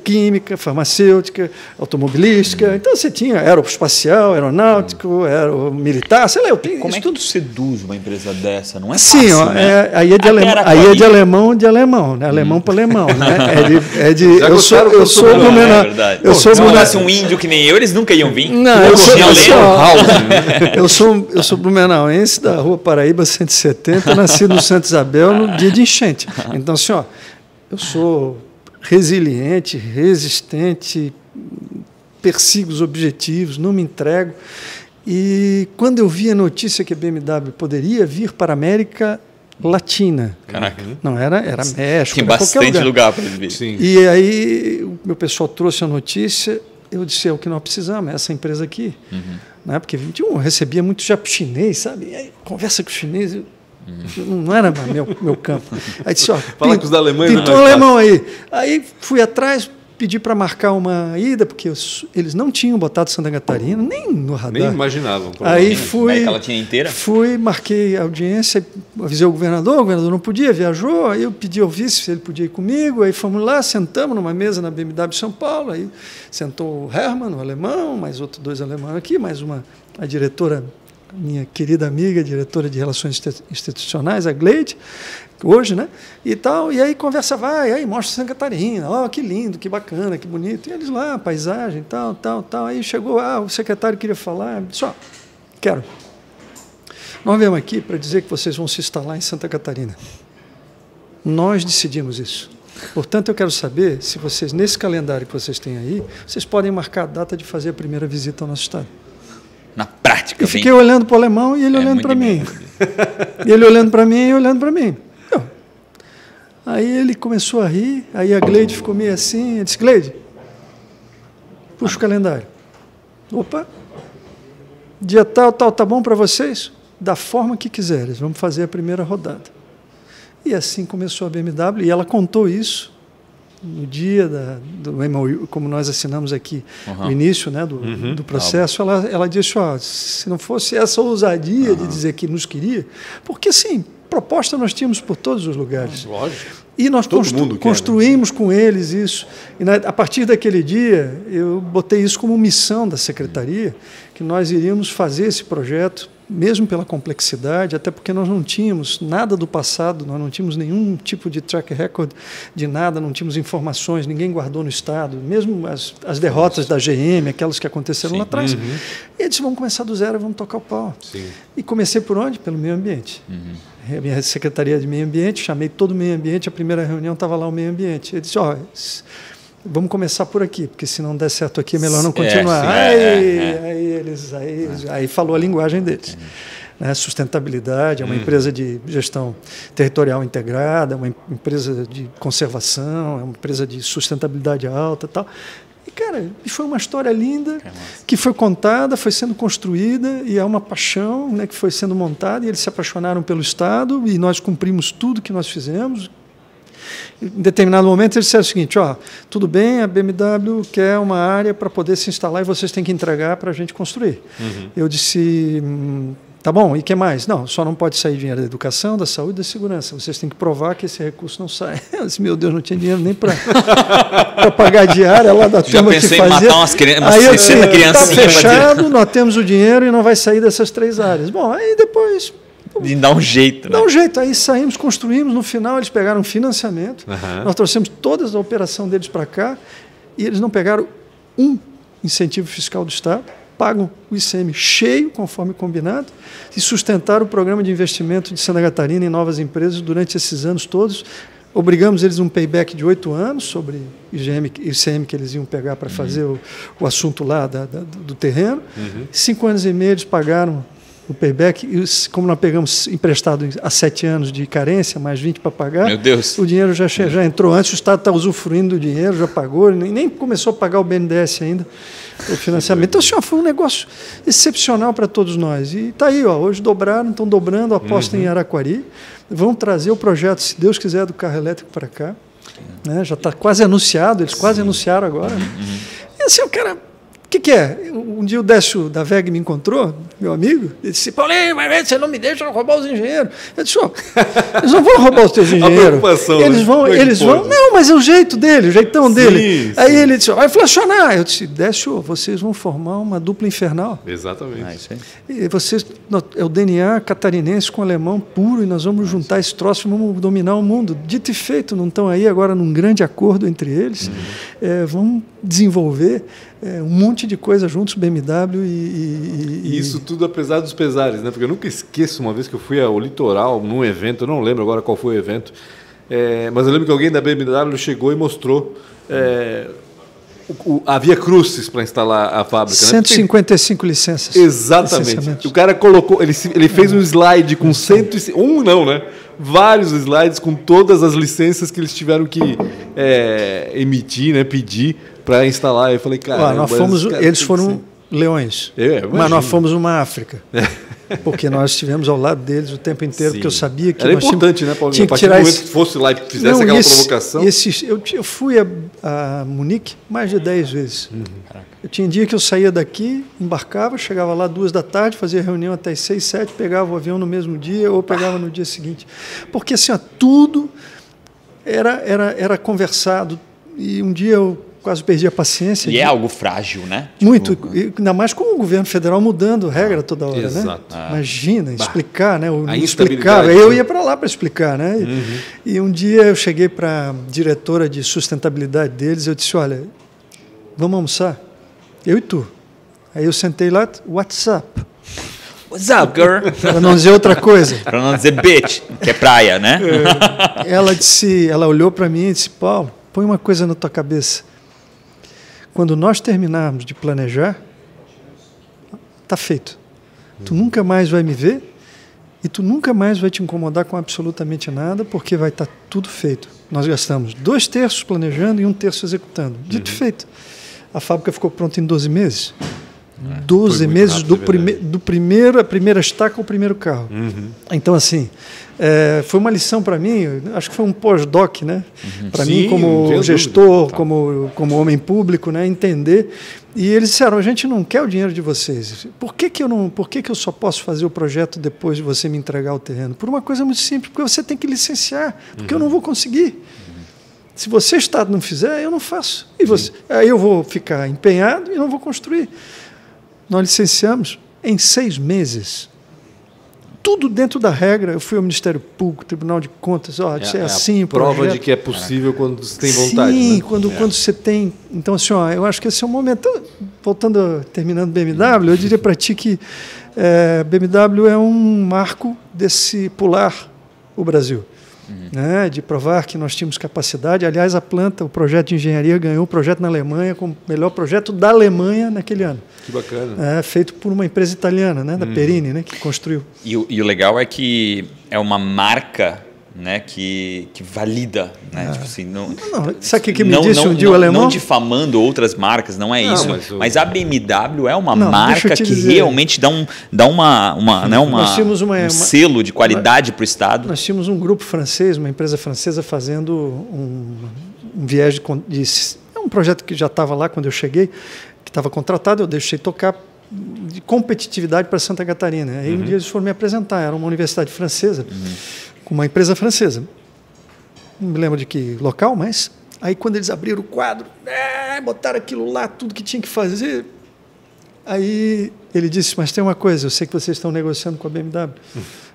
Química, farmacêutica, automobilística. Então você tinha aeroespacial, aeronáutico, aeromilitar, sei lá. Como é que tu seduz uma empresa dessa? Não é fácil, sim, ó, né? Aí é de alemão, né? Alemão para alemão. Né? Eu sou Blumenau. Se fosse um índio que nem eu, eles nunca iam vir. Não, eu sou blumenauense da Rua Paraíba 170, nasci no Santa Isabel no dia de enchente. Então, assim, ó, eu sou resiliente, resistente, persigo os objetivos, não me entrego. E quando eu vi a notícia que a BMW poderia vir para a América Latina, Caraca. Não era México, tem bastante lugar para vir. E aí o meu pessoal trouxe a notícia, eu disse, é o que nós precisamos, é essa empresa aqui. Né? Porque eu recebia muito já chinês, sabe? E aí, conversa com o chinês, não era meu campo. Aí disse, ó, fala com os alemães, pintou um alemão aí. Aí fui atrás, pedi para marcar uma ida, porque eles não tinham botado Santa Catarina, nem no radar. Nem imaginavam. Aí fui, ela tinha inteira? Marquei a audiência, avisei o governador não podia, viajou, aí eu pedi ao vice se ele podia ir comigo, aí fomos lá, sentamos numa mesa na BMW São Paulo, aí sentou o Hermann, o alemão, mais outros 2 alemães aqui, mais a diretora, minha querida amiga, diretora de Relações Institucionais, a Gleide, hoje, né? E tal, e aí conversa vai, aí mostra Santa Catarina, ó, que lindo, que bacana, que bonito. E eles lá, paisagem, tal. Aí chegou, o secretário queria falar, disse, ó, quero. Nós viemos aqui para dizer que vocês vão se instalar em Santa Catarina. Nós decidimos isso. Portanto, eu quero saber se vocês, nesse calendário que vocês têm aí, vocês podem marcar a data de fazer a primeira visita ao nosso estado. Na prática, eu fiquei olhando para o alemão e ele olhando para mim. E ele olhando para mim e olhando para mim. Aí ele começou a rir, aí a Gleide ficou meio assim, eu disse, Gleide, puxa o calendário. Opa, dia tal, tá bom para vocês? Da forma que quiserem, vamos fazer a primeira rodada. E assim começou a BMW, e ela contou isso no dia do MOU, como nós assinamos aqui, no início, né, do processo, ela disse, ó, se não fosse essa ousadia de dizer que nos queria, porque assim, proposta nós tínhamos por todos os lugares. Lógico. E nós construímos com eles isso. E a partir daquele dia, eu botei isso como missão da secretaria, que nós iríamos fazer esse projeto, mesmo pela complexidade, até porque nós não tínhamos nada do passado, nós não tínhamos nenhum tipo de track record de nada, não tínhamos informações, ninguém guardou no Estado, mesmo as derrotas da GM, aquelas que aconteceram lá atrás. E eles vão começar do zero, vamos tocar o pau. E comecei por onde? Pelo meio ambiente. A minha secretaria de meio ambiente, chamei todo o meio ambiente, a primeira reunião estava lá o meio ambiente. Ele disse, ó, vamos começar por aqui, porque se não der certo aqui é melhor não continuar. Aí falou a linguagem deles. Né? Sustentabilidade, é uma empresa de gestão territorial integrada, é uma empresa de conservação, é uma empresa de sustentabilidade alta e tal. E, cara, foi uma história linda que foi contada, foi sendo construída e é uma paixão, né, que foi sendo montada e eles se apaixonaram pelo Estado e nós cumprimos tudo que nós fizemos. Em determinado momento eles disseram o seguinte, ó, tudo bem, a BMW quer uma área para poder se instalar e vocês têm que entregar para a gente construir. Eu disse, Tá bom, e o que mais? Não, só não pode sair dinheiro da educação, da saúde e da segurança. Vocês têm que provar que esse recurso não sai. Eu disse, meu Deus, não tinha dinheiro nem para pagar a diária lá da turma que fazia. Já pensei em matar umas 60 criancinhas. Está fechado, nós temos o dinheiro e não vai sair dessas 3 áreas. Bom, aí depois... De dar um jeito. Dá um jeito. Aí saímos, construímos. No final, eles pegaram financiamento. Nós trouxemos toda a operação deles para cá e eles não pegaram um incentivo fiscal do Estado. Pagam o ICM cheio, conforme combinado, e sustentaram o programa de investimento de Santa Catarina em novas empresas durante esses anos todos. Obrigamos eles a um payback de 8 anos sobre ICM que eles iam pegar para fazer o assunto lá do terreno. 5 anos e meio eles pagaram o payback, e como nós pegamos emprestado há 7 anos de carência, mais 20 para pagar, meu Deus, o dinheiro já entrou antes, o Estado está usufruindo do dinheiro, já pagou, nem começou a pagar o BNDES ainda, o financiamento. Então, assim, foi um negócio excepcional para todos nós. E está aí, hoje estão dobrando a aposta em Araquari, vão trazer o projeto, se Deus quiser, do carro elétrico para cá, né? Já está quase anunciado, eles quase anunciaram agora. E assim, o cara... O que é? Um dia o Décio da VEG me encontrou, meu amigo, e disse, Paulinho, mas você não me deixa roubar os engenheiros. Eu disse, eles não vão roubar os teus engenheiros. Eles vão, não, mas é o jeito dele, o jeitão dele. Sim. Aí ele disse, vai inflacionar. Eu disse, Décio, vocês vão formar uma dupla infernal. Exatamente. Isso aí. E vocês, é o DNA catarinense com alemão puro, e nós vamos juntar esse troço e vamos dominar o mundo. Dito e feito, não estão aí agora num grande acordo entre eles, vão desenvolver um monte de coisa juntos, BMW e isso tudo apesar dos pesares, né? Porque eu nunca esqueço uma vez que eu fui ao litoral, num evento, eu não lembro agora qual foi o evento, mas eu lembro que alguém da BMW chegou e mostrou a Via Crucis para instalar a fábrica. 155 licenças. Exatamente. O cara colocou, ele fez um slide com vários slides com todas as licenças que eles tiveram que emitir, né? Pedir para instalar. Eu falei, cara, eles foram leões, mas nós fomos uma África. Porque nós estivemos ao lado deles o tempo inteiro, porque eu sabia que era importante, né, Paulinho? A partir do momento que fosse lá e fizesse aquela provocação. Eu fui a Munique mais de 10 vezes. Eu tinha dia que eu saía daqui, embarcava, chegava lá 2 da tarde, fazia reunião até as 6, 7, pegava o avião no mesmo dia ou pegava no dia seguinte. Porque assim, tudo era conversado. E um dia eu quase perdi a paciência. E é algo frágil, né? Muito, ainda mais com o governo federal mudando regra toda hora, exato. Né? Imagina, explicar, né? O explicava. Eu ia para lá para explicar, né? E um dia eu cheguei para a diretora de sustentabilidade deles, eu disse, olha, vamos almoçar? Eu e tu. Aí eu sentei lá, WhatsApp. What's up, girl? Para não dizer outra coisa. Para não dizer bitch, que é praia, né? Ela olhou para mim e disse, Paulo, põe uma coisa na tua cabeça. Quando nós terminarmos de planejar, está feito. Tu nunca mais vai me ver e tu nunca mais vai te incomodar com absolutamente nada, porque vai estar tudo feito. Nós gastamos 2/3 planejando e 1/3 executando. Dito e feito. A fábrica ficou pronta em 12 meses. 12 meses rápido, a primeira estaca ao primeiro carro. Então, assim, foi uma lição para mim, acho que foi um pós-doc, né? Para mim, como gestor, como homem público, né? Entender. E eles disseram, a gente não quer o dinheiro de vocês. Por que eu só posso fazer o projeto depois de você me entregar o terreno? Por uma coisa muito simples, porque você tem que licenciar, porque eu não vou conseguir. Se você, Estado, não fizer, eu não faço. Aí eu vou ficar empenhado e não vou construir. Nós licenciamos em 6 meses. Tudo dentro da regra. Eu fui ao Ministério Público, Tribunal de Contas. Isso é assim. A prova de que é possível quando você tem vontade. Sim, né? quando você tem. Então, assim, eu acho que esse é o momento. Terminando BMW, eu diria para ti que BMW é um marco desse pular o Brasil. Né, de provar que nós tínhamos capacidade. Aliás, o projeto de engenharia ganhou o projeto na Alemanha como melhor projeto da Alemanha naquele ano. Que bacana. Feito por uma empresa italiana, né, da Perini, né, que construiu. E o legal é que é uma marca, né, que valida, né? Tipo assim, sabe o que me disse um dia o alemão? Não difamando outras marcas, não é isso. Mas a BMW é uma marca que realmente dá um selo de qualidade para o Estado. Nós tínhamos um grupo francês, uma empresa francesa fazendo um viés de um projeto que já estava lá quando eu cheguei, que estava contratado, eu deixei tocar de competitividade para Santa Catarina. Aí um dia eles foram me apresentar, era uma universidade francesa, com uma empresa francesa. Não me lembro de que local, mas aí quando eles abriram o quadro, botaram aquilo lá, tudo que tinha que fazer. Aí ele disse, mas tem uma coisa, eu sei que vocês estão negociando com a BMW.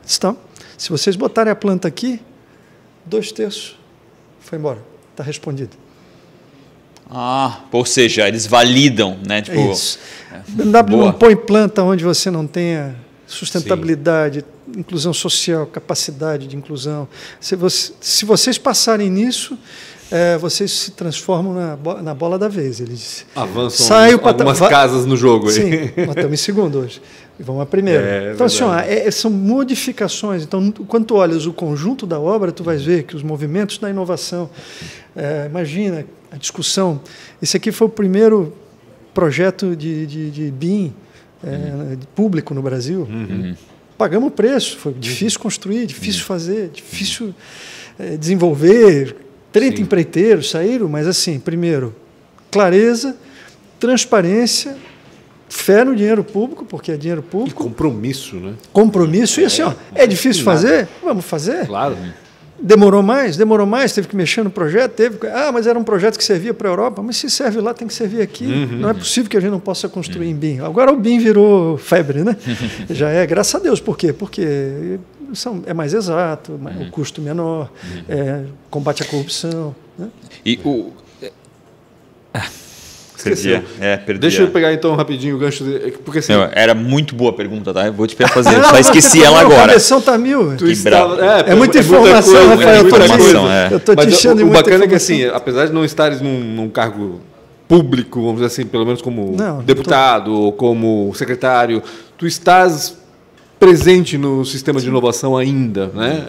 Estão. Se vocês botarem a planta aqui, 2/3 foi embora, está respondido. Ou seja, eles validam, né? Tipo, isso. BMW não põe planta onde você não tenha sustentabilidade, inclusão social, capacidade de inclusão. Se vocês passarem nisso, vocês se transformam na bola da vez, ele disse. Avançam algumas casas no jogo. Sim, nós estamos em segundo hoje. E vamos a primeira. Então, assim, são modificações. Então, quando tu olhas o conjunto da obra, tu vais ver que os movimentos da inovação, imagina a discussão. Esse aqui foi o primeiro projeto de BIM público no Brasil. Pagamos o preço, foi difícil construir, difícil fazer, difícil desenvolver. 30 empreiteiros saíram, mas assim, primeiro, clareza, transparência, fé no dinheiro público, porque é dinheiro público. E compromisso, né? Compromisso. E assim, é difícil fazer? Vamos fazer. Claro. Demorou mais, teve que mexer no projeto, mas era um projeto que servia para a Europa, mas se serve lá, tem que servir aqui. Não é possível que a gente não possa construir em BIM. Agora o BIM virou febre, né? Já graças a Deus. Por quê? Porque é mais exato, o custo menor, combate à corrupção. Né? E o... Deixa eu pegar então rapidinho o gancho, porque assim, era muito boa a pergunta, tá? Eu vou te fazer, só esqueci ela agora. A cabeção tá mil. É muita informação, Rafael. Eu estou te enchendo de muita informação. O bacana é que assim, apesar de não estares num cargo público, vamos dizer assim, pelo menos como deputado ou como secretário, tu estás presente no sistema de inovação ainda, né?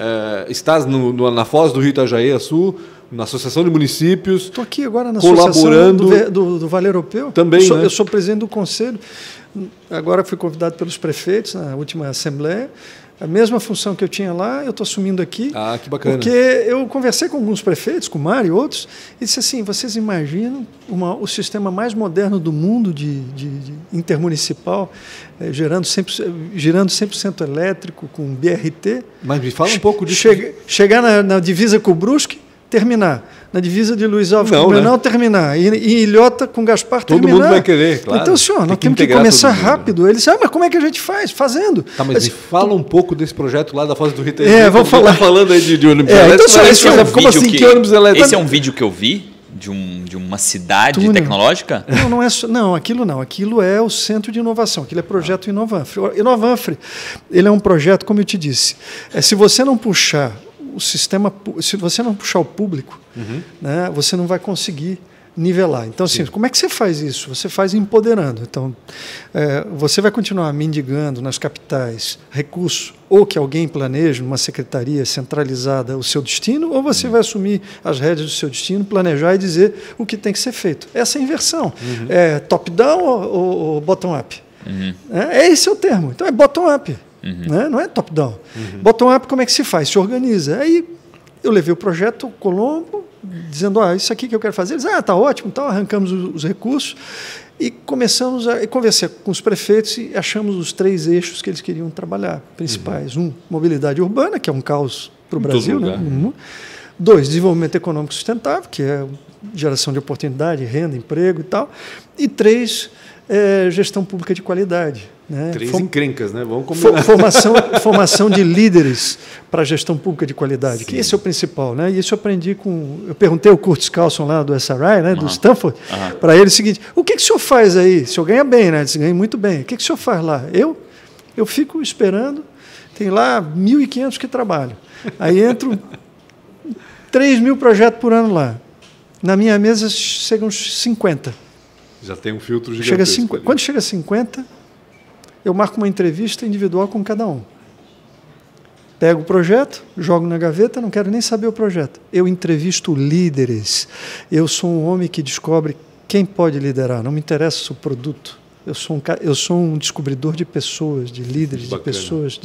Estás na Foz do Rio Itajaí Sul, na Associação de Municípios. Estou aqui agora na colaborando Associação do Vale Europeu. Também, eu sou presidente do conselho. Agora fui convidado pelos prefeitos na última assembleia. A mesma função que eu tinha lá, eu estou assumindo aqui. Que bacana. Porque eu conversei com alguns prefeitos, com o Mário e outros, e disse assim, vocês imaginam o sistema mais moderno do mundo de intermunicipal, girando 100% elétrico, com BRT. Mas me fala um pouco disso. Chegar na divisa com o Brusque, terminar. Na divisa de Luiz Alves com o Blumenau, terminar. E em Ilhota com Gaspar, terminar. Todo mundo vai querer, claro. Então, senhor, nós temos que começar rápido. Ele disse, mas como é que a gente faz? Fazendo. Tá, mas me fala um pouco desse projeto lá da Foz do Rio Itajaí. Vamos falar. Falando aí de ônibus elétricos. Então, que ônibus elétrico? Esse é um vídeo que eu vi de uma cidade tecnológica? Não, aquilo não. Aquilo é o Centro de Inovação. Aquilo é projeto Inovanfre. Inovanfre, ele é um projeto, como eu te disse, se você não puxar o sistema, se você não puxar o público, né, você não vai conseguir nivelar. Então, assim, como é que você faz isso? Você faz empoderando. Então, você vai continuar mendigando nas capitais recursos, ou que alguém planeje numa secretaria centralizada o seu destino, ou você vai assumir as rédeas do seu destino, planejar e dizer o que tem que ser feito. Essa é a inversão. É top-down ou bottom-up? Esse é o termo. Então, é bottom-up. Né? Não é top-down. Bottom-up, como é que se faz? Se organiza. Aí eu levei o projeto Colombo, dizendo, isso aqui que eu quero fazer. Eles, tá ótimo, então arrancamos os recursos e começamos a conversar com os prefeitos e achamos os 3 eixos que eles queriam trabalhar, principais. Mobilidade urbana, que é um caos para o Brasil. Né? 2, desenvolvimento econômico sustentável, que é geração de oportunidade, renda, emprego e tal. E 3, gestão pública de qualidade. Né? 3 encrencas, né? Vamos combinar. Formação de líderes para a gestão pública de qualidade, que esse é o principal. Né? E isso eu aprendi com... Eu perguntei ao Curtis Carlson lá do SRI, né, do Stanford, para ele o seguinte, o que o senhor faz aí? O senhor ganha bem, né? Ele disse, ganha muito bem. O que o senhor faz lá? Eu fico esperando, tem lá 1.500 que trabalham. Aí entram 3.000 projetos por ano lá. Na minha mesa chegam uns 50. Já tem um filtro gigantesco. Quando chega a 50... eu marco uma entrevista individual com cada um. Pego o projeto, jogo na gaveta, não quero nem saber o projeto. Eu entrevisto líderes. Eu sou um homem que descobre quem pode liderar. Não me interessa o produto. Eu sou um descobridor de pessoas, de líderes, de pessoas.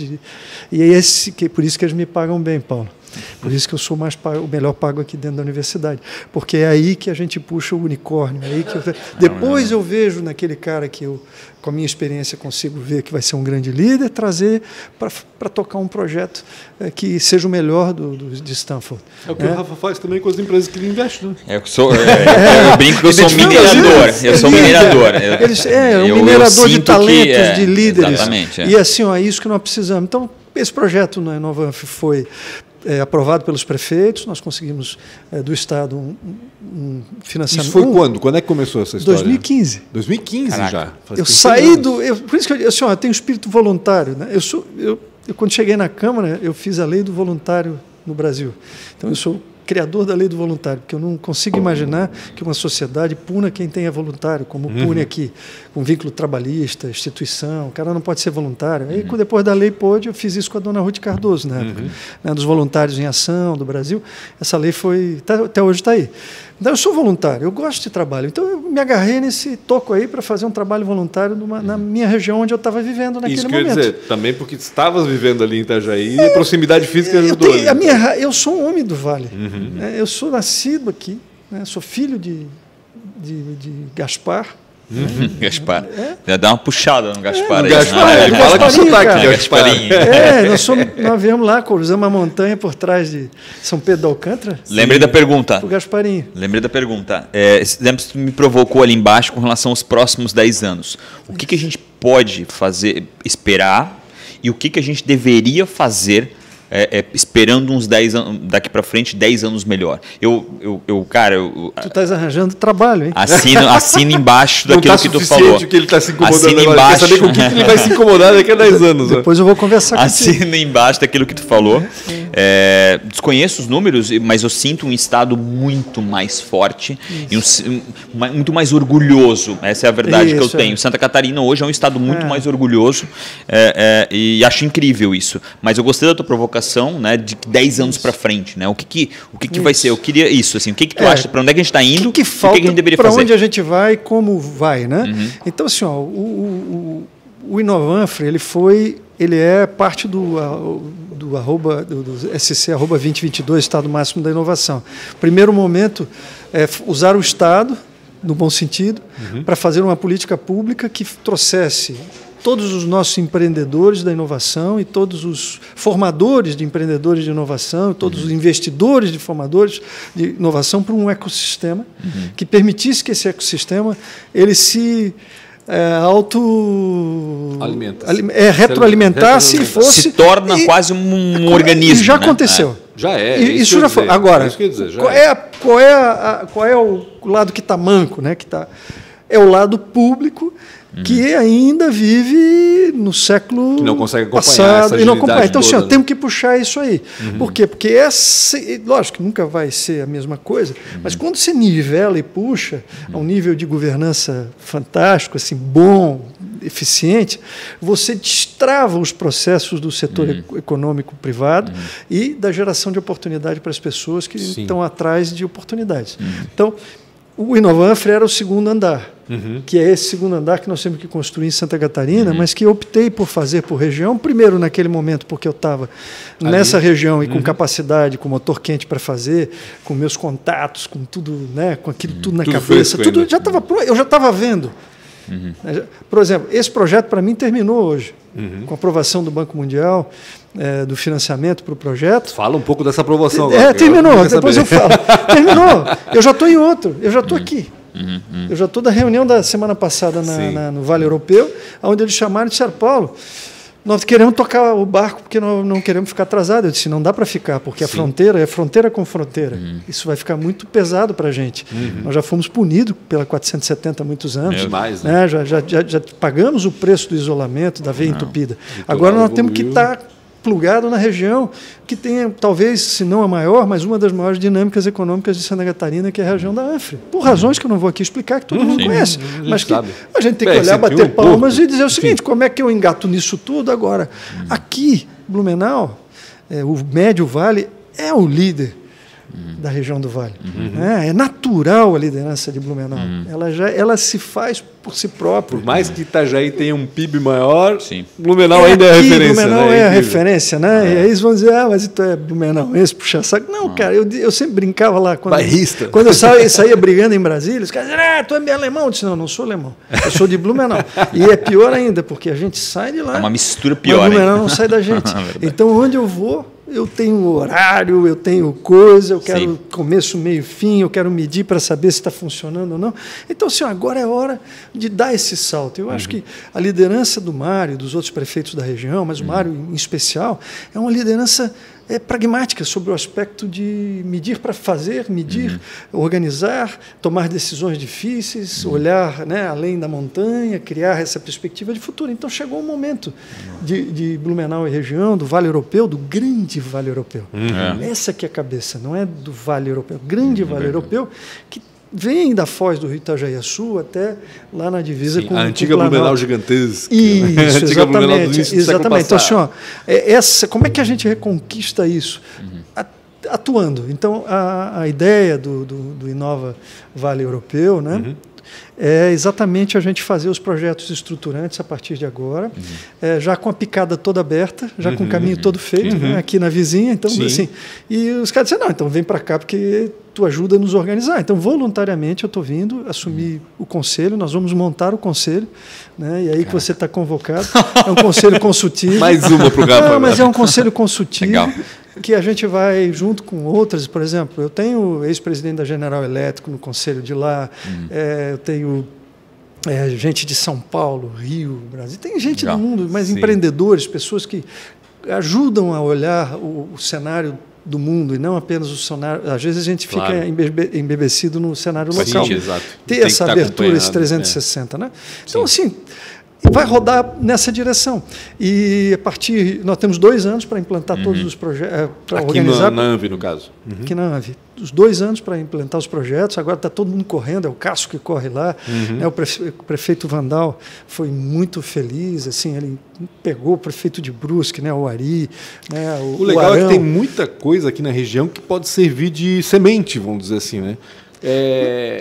E é por isso que eles me pagam bem, Paulo. Por isso que eu sou o melhor pago aqui dentro da universidade. Porque é aí que a gente puxa o unicórnio. É aí que depois eu vejo naquele cara que eu, com a minha experiência, consigo ver que vai ser um grande líder, trazer para tocar um projeto que seja o melhor de Stanford. É o que o Rafa faz também com as empresas que ele investe, né? Eu brinco que eu sou minerador. Eu sou minerador. Um minerador de talentos, de líderes. Exatamente. E assim, é isso que nós precisamos. Então, esse projeto na Inovanf foi aprovado pelos prefeitos, nós conseguimos do Estado um financiamento. Isso foi quando? Quando é que começou essa história? 2015. 2015 Caraca. já? Eu saí do... por isso que eu tenho espírito voluntário. Né? Eu, quando cheguei na Câmara, eu fiz a lei do voluntário no Brasil. Então, eu sou criador da lei do voluntário, porque eu não consigo imaginar que uma sociedade puna quem tem voluntário, como pune aqui, com vínculo trabalhista, instituição, o cara não pode ser voluntário. Aí, depois da lei pôde, eu fiz isso com a dona Ruth Cardoso, na época, né, dos voluntários em ação do Brasil. Essa lei foi, até hoje está aí. Então, eu sou voluntário, eu gosto de trabalho. Então, eu me agarrei nesse toco aí para fazer um trabalho voluntário na minha região onde eu estava vivendo naquele momento. Isso quer dizer, também porque estavas vivendo ali em Itajaí e a proximidade física ajudou. Eu sou um homem do Vale. Eu sou nascido aqui, né, sou filho de Gaspar. Gaspar. Já dá uma puxada no Gaspar. Ele fala com sotaque, Gasparinho. Nós viemos lá, cruzamos a montanha por trás de São Pedro do Alcântara. Lembrei da pergunta. O Gasparinho. Lembrei da pergunta. Lembra que tu me provocou ali embaixo com relação aos próximos 10 anos. O que a gente pode fazer, esperar, e o que a gente deveria fazer esperando uns 10 anos, daqui para frente, 10 anos melhor. Tu estás arranjando trabalho, hein? Assino embaixo daquilo que tu falou. Não está suficiente que ele está se incomodando assino agora. Embaixo. Quer saber com o que ele vai se incomodar daqui a 10 anos. Depois eu vou conversar contigo. Assino embaixo daquilo que tu falou. Desconheço os números, mas eu sinto um estado muito mais forte e muito mais orgulhoso. Essa é a verdade que eu tenho. Santa Catarina hoje é um estado muito mais orgulhoso e acho incrível isso. Mas eu gostei da tua provocação, né, de 10 anos para frente, né? O que vai ser? Eu queria isso, assim. O que tu acha? Para onde é que a gente está indo? O que falta? O que a gente deveria fazer? Para onde a gente vai e como vai, né? Então, assim, o Inovanf, ele é parte do SC @ 2022, Estado Máximo da Inovação. Primeiro momento é usar o Estado, no bom sentido, para fazer uma política pública que trouxesse todos os nossos empreendedores da inovação e todos os formadores de empreendedores de inovação, todos os investidores de formadores de inovação para um ecossistema que permitisse que esse ecossistema ele se retroalimentasse e fosse... Se torna quase um organismo. E já aconteceu. Já é. Isso já foi. Agora, qual é o lado que está manco? Né? É o lado público que ainda vive no século que não consegue acompanhar passado essa e não acompanha. Então, toda, temos que puxar isso aí. Por quê? Porque lógico que nunca vai ser a mesma coisa, mas quando você nivela e puxa a um nível de governança fantástico, assim, bom, eficiente, você destrava os processos do setor econômico privado e da geração de oportunidade para as pessoas que estão atrás de oportunidades. Então, o Inovanf era o segundo andar, que é esse segundo andar que nós temos que construir em Santa Catarina, mas que eu optei por fazer por região, primeiro naquele momento porque eu estava nessa região e com capacidade, com motor quente para fazer, com meus contatos, com tudo, né, com aquilo tudo na cabeça, tudo já estava pronto, eu já estava vendo. Por exemplo, esse projeto para mim terminou hoje, com a aprovação do Banco Mundial, do financiamento para o projeto. Fala um pouco dessa aprovação agora. Terminou, depois eu falo. Terminou, eu já estou em outro, eu já estou aqui. Eu já estou da reunião da semana passada no Vale Europeu, onde eles chamaram e disseram, Paulo, nós queremos tocar o barco porque nós não queremos ficar atrasados. Eu disse, não dá para ficar, porque a fronteira é fronteira com fronteira. Isso vai ficar muito pesado para a gente. Nós já fomos punidos pela 470 há muitos anos. Demais, né? Já pagamos o preço do isolamento, da veia entupida. Agora nós temos que estar plugado na região que tem, talvez, se não a maior, mas uma das maiores dinâmicas econômicas de Santa Catarina, que é a região da Anfre. Por razões que eu não vou aqui explicar, que todo mundo conhece. Mas que a gente tem que olhar, bater palmas e dizer o seguinte, como é que eu engato nisso tudo agora? Aqui, Blumenau, o Médio Vale é o líder da região do Vale. É natural a liderança de Blumenau. Ela se faz por si própria. Por mais que Itajaí tenha um PIB maior, Sim. Blumenau ainda é a referência. Blumenau né? é a referência, né? E aí eles vão dizer, mas tu é blumenauense, puxa saco. Não, cara, eu sempre brincava lá. Bairrista. Quando eu saía brigando em Brasília, os caras diziam, tu é meio alemão. Eu disse, não sou alemão. Eu sou de Blumenau. E é pior ainda, porque a gente sai de lá. É uma mistura pior, mas Blumenau não sai da gente. Então, onde eu vou, eu tenho horário, eu tenho coisa, eu quero começo, meio, fim, eu quero medir para saber se está funcionando ou não. Então, assim, agora é hora de dar esse salto. Eu acho que a liderança do Mário, dos outros prefeitos da região, mas o Mário em especial, é uma liderança pragmática sobre o aspecto de medir para fazer, medir, organizar, tomar decisões difíceis, olhar, né, além da montanha, criar essa perspectiva de futuro. Então chegou o momento de Blumenau e região, do Vale Europeu, do grande Vale Europeu. Essa que é a cabeça, não é do Vale Europeu, grande Vale Europeu, que vem da Foz do Rio Itajaí-Açu até lá na divisa com a antiga Blumenau gigantesca. Isso, exatamente. Então, assim, como é que a gente reconquista isso? Atuando. Então, a ideia do Inova Vale Europeu, né? É exatamente a gente fazer os projetos estruturantes a partir de agora, já com a picada toda aberta, já com o caminho todo feito, né, aqui na vizinha. Então, assim, e os caras disseram, não, então vem para cá porque tu ajuda a nos organizar. Então, voluntariamente, eu estou vindo assumir o conselho, nós vamos montar o conselho, né, e aí que você está convocado. É um conselho consultivo. Mais uma para o Gapa. Não, mas é um conselho consultivo. Legal. Que a gente vai junto com outras, por exemplo, eu tenho o ex-presidente da General Elétrico no conselho de lá, eu tenho gente de São Paulo, Rio, Brasil, tem gente do mundo, mas empreendedores, pessoas que ajudam a olhar o cenário do mundo e não apenas o cenário. Às vezes a gente fica embebecido no cenário local. Ter essa abertura, esse 360, né? Então, assim, vai rodar nessa direção. E a partir... Nós temos 2 anos para implantar todos os projetos, para organizar... Aqui na ANVI, no caso. Aqui na ANVI. Os 2 anos para implantar os projetos, agora está todo mundo correndo, é o Cássio que corre lá. Né? O prefeito Vandal foi muito feliz, assim, ele pegou o prefeito de Brusque, né? O Ari, né? O legal é que tem muita coisa aqui na região que pode servir de semente, vamos dizer assim, né?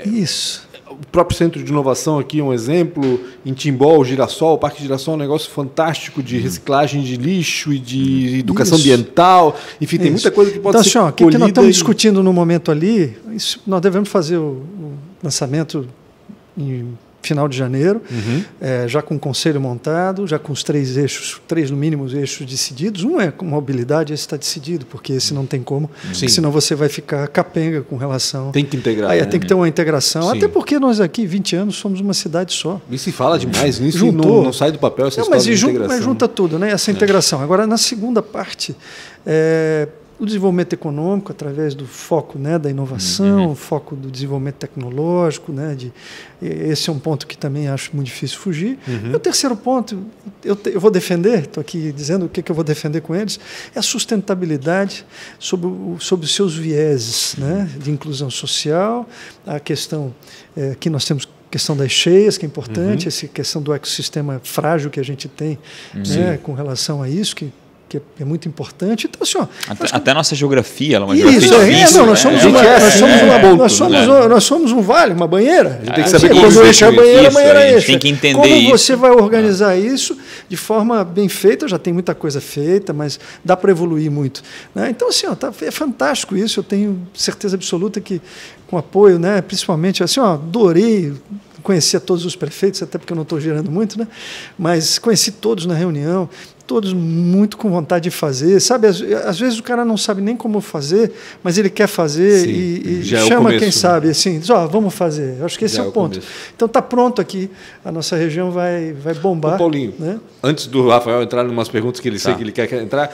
Isso. O próprio Centro de Inovação aqui é um exemplo, em Timbó, o Girassol, o Parque Girassol é um negócio fantástico de reciclagem de lixo e de educação ambiental, enfim, tem muita coisa que pode ser colhida. Então, o que nós estamos discutindo no momento ali, nós devemos fazer o lançamento em final de janeiro, já com o conselho montado, já com os 3 eixos, 3 no mínimo eixos decididos. Um é com mobilidade, esse está decidido, porque esse não tem como, senão você vai ficar capenga com relação... Tem que integrar. Aí tem que ter uma integração, até porque nós aqui, 20 anos, somos uma cidade só. E se fala demais nisso e não sai do papel essa história de integração. Mas junta tudo, né? Essa integração. Agora, na segunda parte... o desenvolvimento econômico através do foco, né, da inovação, o foco do desenvolvimento tecnológico, né, esse é um ponto que também acho muito difícil fugir. E o terceiro ponto, eu vou defender, estou aqui dizendo o que eu vou defender com eles, é a sustentabilidade sobre os seus vieses, né, de inclusão social, a questão que nós temos questão das cheias, que é importante, essa questão do ecossistema frágil que a gente tem, né, com relação a isso, que é muito importante. Então, assim, até a nossa geografia, ela é uma geografia difícil. Nós somos um vale, uma banheira. A gente tem que saber quando enche a banheira enche. Tem que entender como você vai organizar isso de forma bem feita, já tem muita coisa feita, mas dá para evoluir muito. Né? Então, assim, é fantástico isso, eu tenho certeza absoluta que com apoio, né, principalmente, assim, adorei, conhecia todos os prefeitos, até porque eu não estou girando muito, né? Mas conheci todos na reunião, todos muito com vontade de fazer, sabe? Às vezes o cara não sabe nem como fazer, mas ele quer fazer e chama quem sabe, assim, diz, vamos fazer. Eu acho que esse é o ponto. Então está pronto aqui, a nossa região vai bombar. Ô, Paulinho, né? Antes do Rafael entrar em umas perguntas que ele sei que ele quer entrar,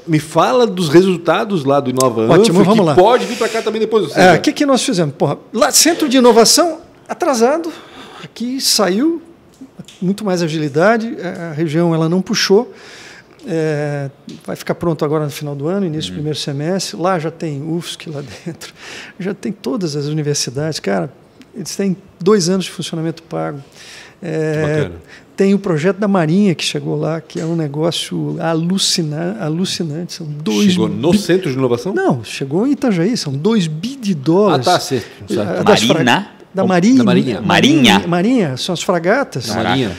me fala dos resultados lá do Inova ANVI. Ótimo, vamos lá. Pode vir para cá também depois. O que nós fizemos? Lá, Centro de Inovação, atrasado, aqui saiu, muito mais agilidade, a região ela não puxou, vai ficar pronto agora no final do ano, início do primeiro semestre, lá já tem UFSC lá dentro, já tem todas as universidades, cara, Eles têm 2 anos de funcionamento pago. Tem o projeto da Marinha que chegou lá, que é um negócio alucinante. São 2 Chegou no Centro de Inovação? Não, chegou em Itajaí, são 2 bi de dólares. Ah, tá, certo. Da Marinha. Marinha? São as fragatas. Marinha.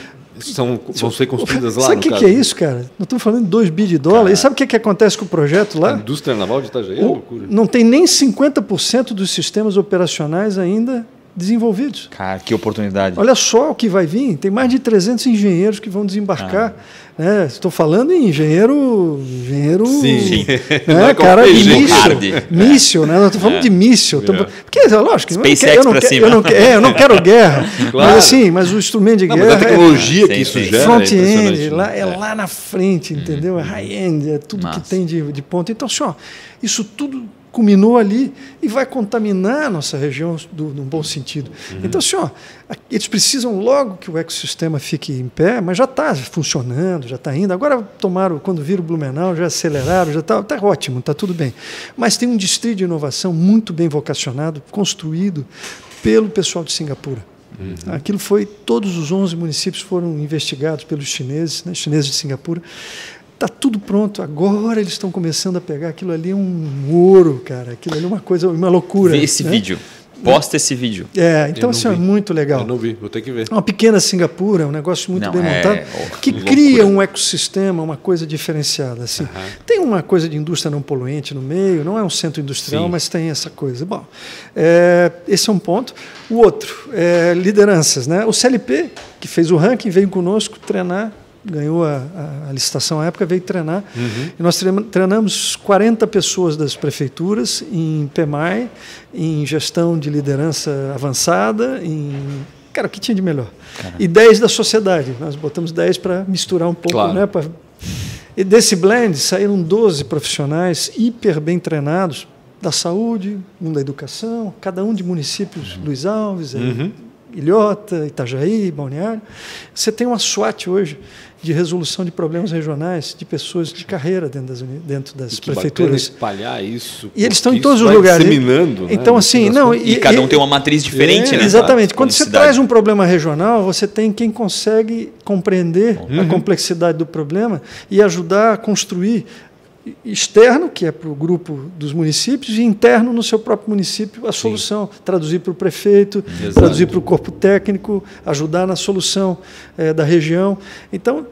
Vão ser construídas lá, sabe o que é isso, cara? Nós estamos falando de 2 bi de dólares. E sabe o que acontece com o projeto lá? A indústria naval de Itajaí é loucura. Não tem nem 50% dos sistemas operacionais ainda desenvolvidos. Cara, que oportunidade. Olha só o que vai vir. Tem mais de 300 engenheiros que vão desembarcar. Estou falando em engenheiro... Sim. Né, cara de míssil, né? Nós estamos falando de míssil. Porque, lógico, eu não quero guerra. Claro. Mas o instrumento de guerra... Mas a tecnologia que isso gera front-end, é lá na frente, entendeu? É high-end, é tudo que tem de ponta. Então, assim, isso tudo culminou ali e vai contaminar a nossa região num bom sentido. Então, assim, eles precisam logo que o ecossistema fique em pé, mas já está funcionando, já está indo. Agora, quando viram o Blumenau, já aceleraram, já está ótimo, está tudo bem. Mas tem um distrito de inovação muito bem vocacionado, construído pelo pessoal de Singapura. Aquilo todos os 11 municípios foram investigados pelos chineses, né, chineses de Singapura. Está tudo pronto. Agora eles estão começando a pegar. Aquilo ali é um ouro, cara. Aquilo ali é uma loucura. Vê esse vídeo. Posta esse vídeo. Então assim, é muito legal. Eu não vi, vou ter que ver. Uma pequena Singapura, um negócio muito bem montado, que cria um ecossistema, uma coisa diferenciada. Assim. Tem uma coisa de indústria não poluente no meio, não é um centro industrial, mas tem essa coisa. Bom, esse é um ponto. O outro, lideranças. Né? O CLP, que fez o ranking, veio conosco treinar, ganhou a licitação à época, veio treinar. E nós treinamos 40 pessoas das prefeituras em PMI, em gestão de liderança avançada, cara, o que tinha de melhor? E 10 da sociedade. Nós botamos 10 para misturar um pouco. Claro. Né, e desse blend saíram 12 profissionais hiper bem treinados da saúde, um da educação, cada um de municípios, Luiz Alves, Ilhota, Itajaí, Balneário. Você tem uma SWAT hoje de resolução de problemas regionais, de pessoas de carreira dentro das prefeituras. Espalhar isso. E eles estão em todos os lugares. Disseminando, então, né? Assim, e cada um tem uma matriz diferente, né? Exatamente. Quando você traz um problema regional, você tem quem consegue compreender a complexidade do problema e ajudar a construir externo, que é para o grupo dos municípios, e interno no seu próprio município a solução. Traduzir para o prefeito, traduzir para o corpo técnico, ajudar na solução da região. Então,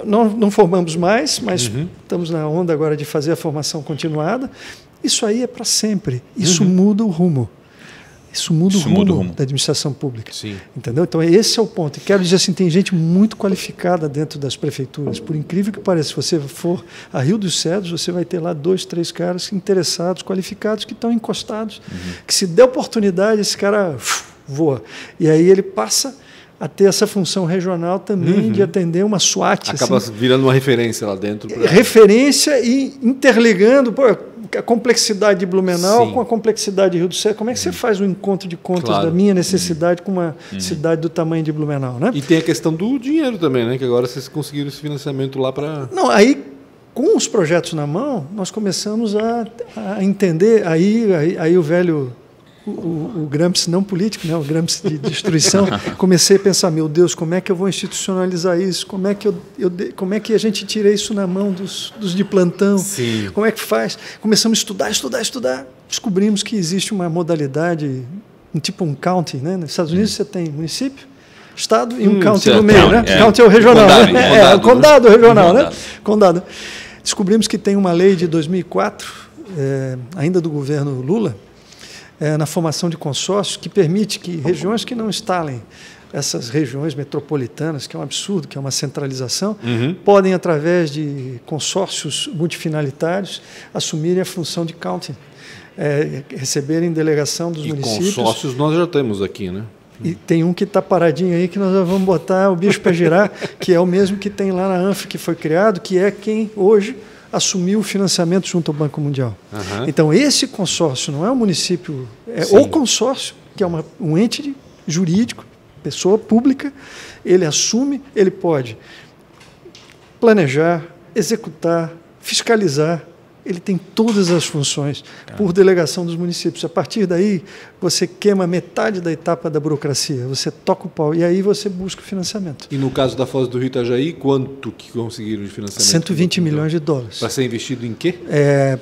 não formamos mais, mas estamos na onda agora de fazer a formação continuada. Isso aí é para sempre. Isso muda o rumo. Isso muda o rumo da administração pública. Entendeu? Então, esse é o ponto. E quero dizer assim, tem gente muito qualificada dentro das prefeituras. Por incrível que pareça, se você for a Rio dos Cedros, você vai ter lá 2, 3 caras interessados, qualificados, que estão encostados, que se der oportunidade, esse cara voa. E aí ele passa a ter essa função regional também de atender uma SWAT. Acaba virando uma referência lá dentro. Referência e interligando... a complexidade de Blumenau com a complexidade de Rio do Cedro. Como é que você faz um encontro de contas da minha necessidade com uma cidade do tamanho de Blumenau? Né? E tem a questão do dinheiro também, né? Que agora vocês conseguiram esse financiamento lá para... Não, aí, com os projetos na mão, nós começamos a entender, aí o velho... O Gramsci não político, né? O Gramsci de destruição. Comecei a pensar, meu Deus, como é que eu vou institucionalizar isso? Como é que a gente tira isso na mão dos de plantão? Como é que faz? Começamos a estudar. Descobrimos que existe uma modalidade, tipo um county, né? Nos Estados Unidos você tem município, estado e um county no meio, né? County é o regional, condado, né? O condado regional, né? Condado. Descobrimos que tem uma lei de 2004, ainda do governo Lula, na formação de consórcios, que permite que regiões que não instalem essas regiões metropolitanas, que é um absurdo, que é uma centralização, podem, através de consórcios multifinalitários, assumirem a função de county, receberem delegação dos municípios. Consórcios nós já temos aqui, né? E tem um que está paradinho aí, que nós vamos botar o bicho para girar, que é o mesmo que tem lá na ANF, que foi criado, que é quem hoje assumiu o financiamento junto ao Banco Mundial. Então, esse consórcio não é um município, é o consórcio, que é um ente jurídico, pessoa pública, ele assume, ele pode planejar, executar, fiscalizar, ele tem todas as funções por delegação dos municípios. A partir daí, você queima metade da etapa da burocracia, você toca o pau e aí você busca o financiamento. E no caso da Foz do Rio Itajaí, quanto que conseguiram de financiamento? 120 milhões de dólares. Para ser investido em quê?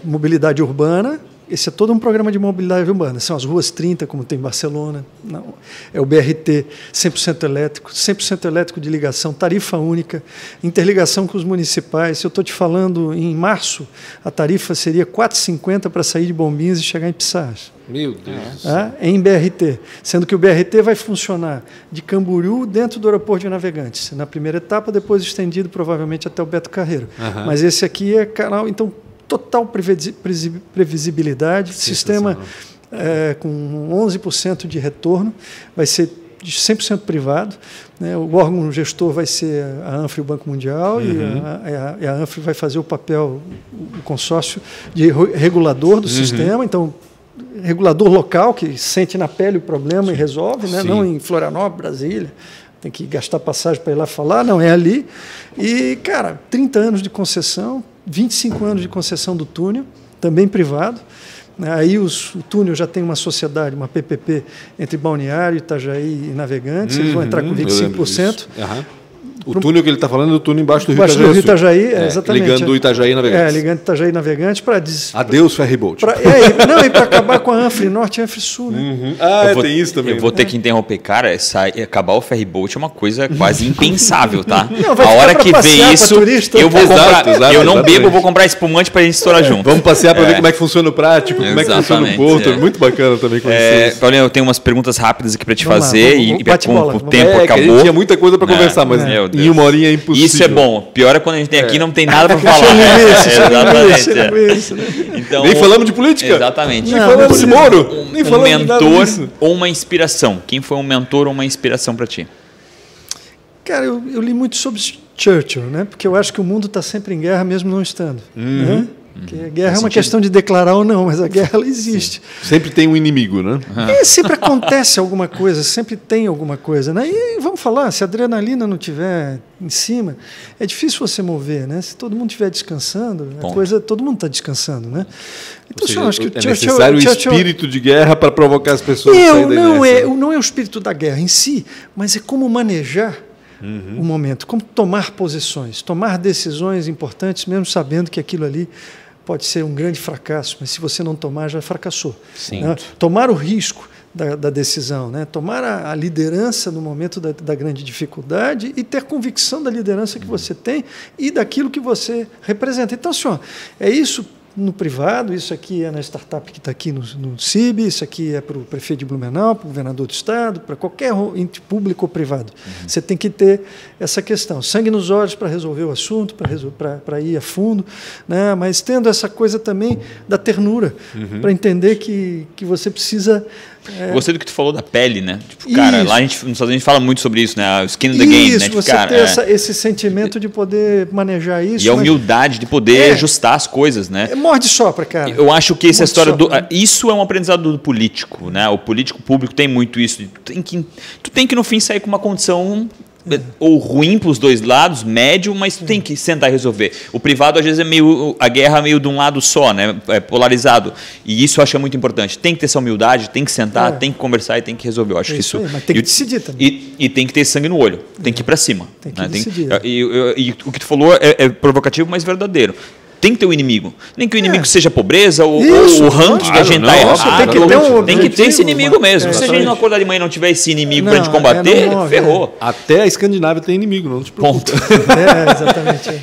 Mobilidade urbana. Esse é todo um programa de mobilidade urbana. São as ruas 30, como tem em Barcelona. Não. É o BRT, 100% elétrico de ligação, tarifa única, interligação com os municipais. Se eu estou te falando, em março, a tarifa seria R$ 4,50 para sair de Bombinhas e chegar em Pissarras. Meu Deus. Em BRT. Sendo que o BRT vai funcionar de Camboriú dentro do aeroporto de Navegantes. Na primeira etapa, depois estendido provavelmente até o Beto Carreiro. Mas esse aqui é canal... Então, total previsibilidade, sistema com 11% de retorno, vai ser 100% privado, né? O órgão gestor vai ser a ANFRE e o Banco Mundial, e a ANFRE vai fazer o papel, o consórcio de regulador do sistema, então regulador local que sente na pele o problema e resolve, né? Não em Florianópolis, Brasília, tem que gastar passagem para ir lá falar, não, é ali. E, cara, 30 anos de concessão, 25 anos de concessão do túnel, também privado. Aí o túnel já tem uma sociedade, uma PPP, entre Balneário, Itajaí e Navegantes, eles vão entrar com 25%. O túnel que ele está falando é o túnel embaixo do Rio Embaixo do Rio Itajaí, exatamente. Ligando o Itajaí e Navegantes. Ligando Itajaí e Navegantes para... Adeus, Ferryboat. E para acabar com a ANFRE Norte e ANFRE Sul. Né? Tem isso também. Eu vou ter que interromper. Cara, acabar o Ferryboat é uma coisa quase impensável, tá? Não, a hora que vê isso, turista, eu vou comprar... eu não bebo, eu vou comprar espumante para a gente estourar junto. Vamos passear para ver como é que funciona o prático, como é que funciona o porto. É muito bacana também conhecer isso. Paulinho, eu tenho umas perguntas rápidas aqui para te fazer e o tempo A acabou. gente tinha muita coisa para conversar, mas em uma horinha é impossível. Isso é bom. Pior é quando a gente tem aqui e não tem nada para falar. Exatamente. Então, nem falamos de política. Exatamente. Nem falamos de Moro. Um mentor ou uma inspiração. Quem foi um mentor ou uma inspiração para ti? Cara, eu li muito sobre Churchill, né? Porque eu acho que o mundo está sempre em guerra, mesmo não estando. Né? Porque a guerra é uma questão de declarar ou não, mas a guerra ela existe. Sempre tem um inimigo, né? Sempre acontece alguma coisa, sempre tem alguma coisa, né? E vamos falar, se a adrenalina não estiver em cima, é difícil você mover, né? Se todo mundo estiver descansando, a coisa, todo mundo está descansando, né? Então, seja, acho que é necessário o espírito de guerra para provocar as pessoas a saírem da guerra. Não é o espírito da guerra em si, mas é como manejar o momento, como tomar posições, tomar decisões importantes, mesmo sabendo que aquilo ali pode ser um grande fracasso, mas se você não tomar, já fracassou. Né? Tomar o risco da decisão, né? Tomar a liderança no momento da grande dificuldade e ter convicção da liderança que você tem e daquilo que você representa. Então, senhor, é isso no privado, isso aqui é na startup que está aqui no CIB, isso aqui é para o prefeito de Blumenau, para o governador do estado, para qualquer ente público ou privado. Você tem que ter essa questão, sangue nos olhos para resolver o assunto, para ir a fundo, né? Mas tendo essa coisa também da ternura, para entender que você precisa... Gostei do que tu falou da pele, né? Tipo, cara, lá nos Estados Unidos a gente fala muito sobre isso, né? O skin in the game, né? Tipo, você ter esse sentimento de poder manejar isso. E a humildade de poder ajustar as coisas, né? Morde e sopra, cara. Eu acho que essa história isso é um aprendizado do político, né? O político público tem muito isso. Tu tem que no fim sair com uma condição ou ruim para os dois lados, médio, mas tem que sentar e resolver. O privado, às vezes, a guerra é meio de um lado só, né? É polarizado. E isso eu acho muito importante. Tem que ter essa humildade, tem que sentar, tem que conversar e tem que resolver. Eu acho que isso... mas tem que decidir também. E tem que ter sangue no olho. Tem que ir para cima. Tem que decidir. E o que tu falou é provocativo, mas verdadeiro. Tem que ter um inimigo. Nem que o inimigo seja pobreza ou o ranking que a gente está errado. Tem que ter esse inimigo mesmo. Se a gente não acordar de manhã e não tiver esse inimigo para a gente combater, ferrou. Até a Escandinávia tem inimigo, não te preocupa. Ponto. Exatamente.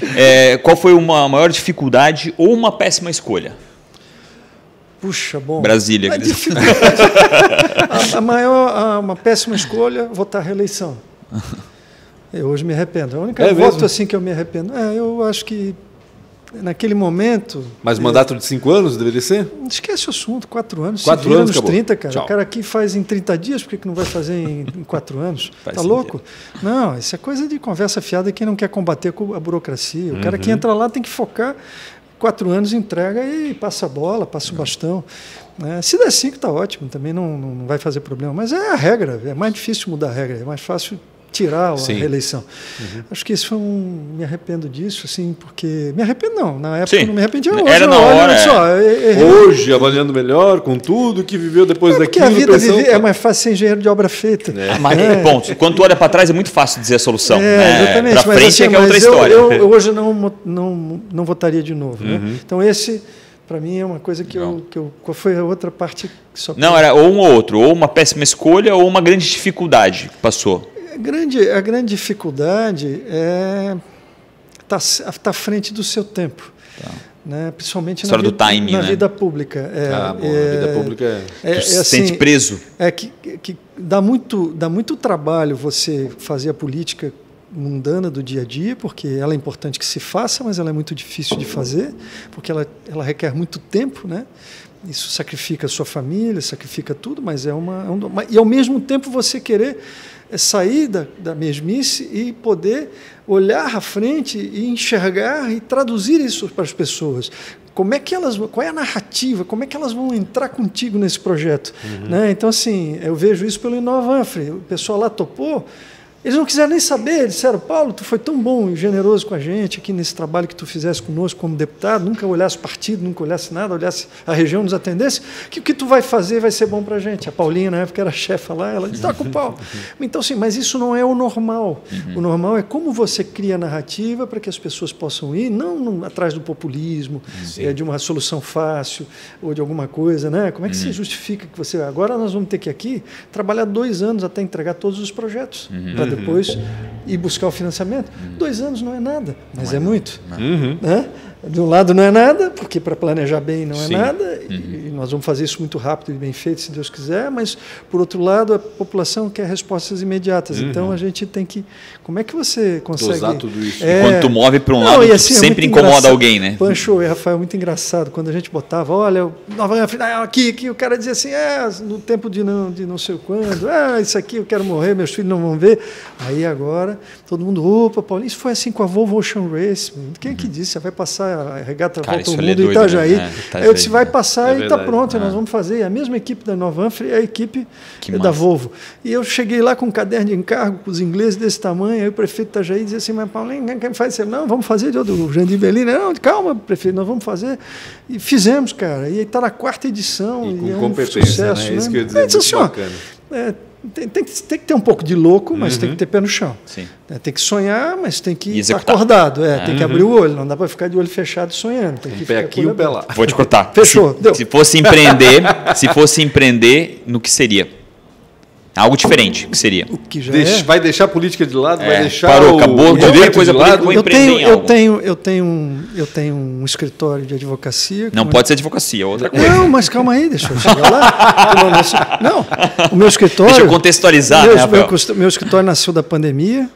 Qual foi uma maior dificuldade ou uma péssima escolha? Puxa, bom. Brasília. Uma péssima escolha, votar reeleição. Eu hoje me arrependo. A única voto assim que eu me arrependo. Eu acho que naquele momento... Mas mandato de 5 anos deveria ser? Esquece o assunto, 4 anos. 4 anos, nos 30, cara. Tchau. O cara aqui faz em 30 dias, por que não vai fazer em 4 anos? Tá louco? Não, isso é coisa de conversa fiada que não quer combater com a burocracia. O cara que entra lá tem que focar, 4 anos entrega e passa a bola, passa o bastão. Se der 5, está ótimo, também não vai fazer problema. Mas é a regra, é mais difícil mudar a regra, é mais fácil tirar a reeleição. Acho que isso foi me arrependo disso, assim, porque... Me arrependo não, na época eu não me arrependi. Hoje, era na hora. Hoje, avaliando melhor, com tudo que viveu depois daquilo... Porque a vida é mais fácil ser engenheiro de obra feita. Mas, ponto, quando tu olha para trás é muito fácil dizer a solução. Exatamente. Para frente assim, é que é outra história. Eu hoje não votaria de novo. Né? Então esse... Para mim é uma coisa qual foi a outra parte que só... Não, era ou um ou outro, ou uma péssima escolha ou uma grande dificuldade que passou. A grande dificuldade é estar à frente do seu tempo. Tá. Né? Principalmente na, vida, do timing, na né? vida pública. Na vida pública se sente preso. Que dá muito trabalho você fazer a política mundana do dia a dia, porque ela é importante que se faça, mas ela é muito difícil de fazer, porque ela requer muito tempo, né? Isso sacrifica a sua família, sacrifica tudo, mas e ao mesmo tempo você querer sair da mesmice e poder olhar à frente e enxergar e traduzir isso para as pessoas. Qual é a narrativa, como é que elas vão entrar contigo nesse projeto? Né? Então, assim, eu vejo isso pelo Inovanfre, o pessoal lá topou. Eles não quiseram nem saber, eles disseram, Paulo, tu foi tão bom e generoso com a gente aqui nesse trabalho que tu fizesse conosco como deputado, nunca olhasse partido, nunca olhasse nada, olhasse a região, nos atendesse, que o que tu vai fazer vai ser bom para a gente. A Paulinha, na época, era chefa lá, ela disse, tá com o Paulo. Então, assim, mas isso não é o normal. O normal é como você cria a narrativa para que as pessoas possam ir, não atrás do populismo, de uma solução fácil ou de alguma coisa, né? Como é que você justifica que você... Agora nós vamos ter que aqui trabalhar 2 anos até entregar todos os projetos, para depois ir buscar o financiamento. 2 anos não é nada, mas é muito. Né? De um lado não é nada, porque para planejar bem não é nada, e nós vamos fazer isso muito rápido e bem feito, se Deus quiser, mas, por outro lado, a população quer respostas imediatas. Então, a gente tem que... Como é que você consegue... Dosar tudo isso. Quando tu move para um lado, assim, sempre incomoda alguém, né? Pancho e Rafael, muito engraçado. Quando a gente botava, olha, aqui o cara dizia assim, no tempo de não sei quando, isso aqui eu quero morrer, meus filhos não vão ver. Aí agora, todo mundo, opa, Paulinho, isso foi assim com a Volvo Ocean Race. Quem é que disse? Você vai passar a regata Volta ao Mundo em Itajaí. Né? Aí eu disse, vai passar e está pronto, nós vamos fazer. E a mesma equipe da Inovanfre é a equipe da Volvo. E eu cheguei lá com um caderno de encargo, com os ingleses desse tamanho, aí o prefeito de Itajaí dizia assim, mas Paulinho, quem faz isso? Não, vamos fazer do Jandir Belina. Não, calma, prefeito, nós vamos fazer. E fizemos, cara. E está na 4ª edição. E com é competência, sucesso, né? Isso que eu ia dizer, muito assim, bacana. Tem que ter um pouco de louco, mas tem que ter pé no chão. Sim. Tem que sonhar, mas tem que estar acordado. Tem que abrir o olho, não dá para ficar de olho fechado sonhando. Tem que pé aqui e o pé lá. Vou te cortar. Fechou. Se fosse empreender, no que seria? Algo diferente, que seria? O que já vai deixar a política de lado, vai deixar acabou, direito coisa de lado. Vou eu tenho um escritório de advocacia. Não pode ser advocacia, é outra coisa. Não, mas calma aí, deixa eu chegar lá. Não, o meu escritório... Deixa eu contextualizar, meu escritório nasceu da pandemia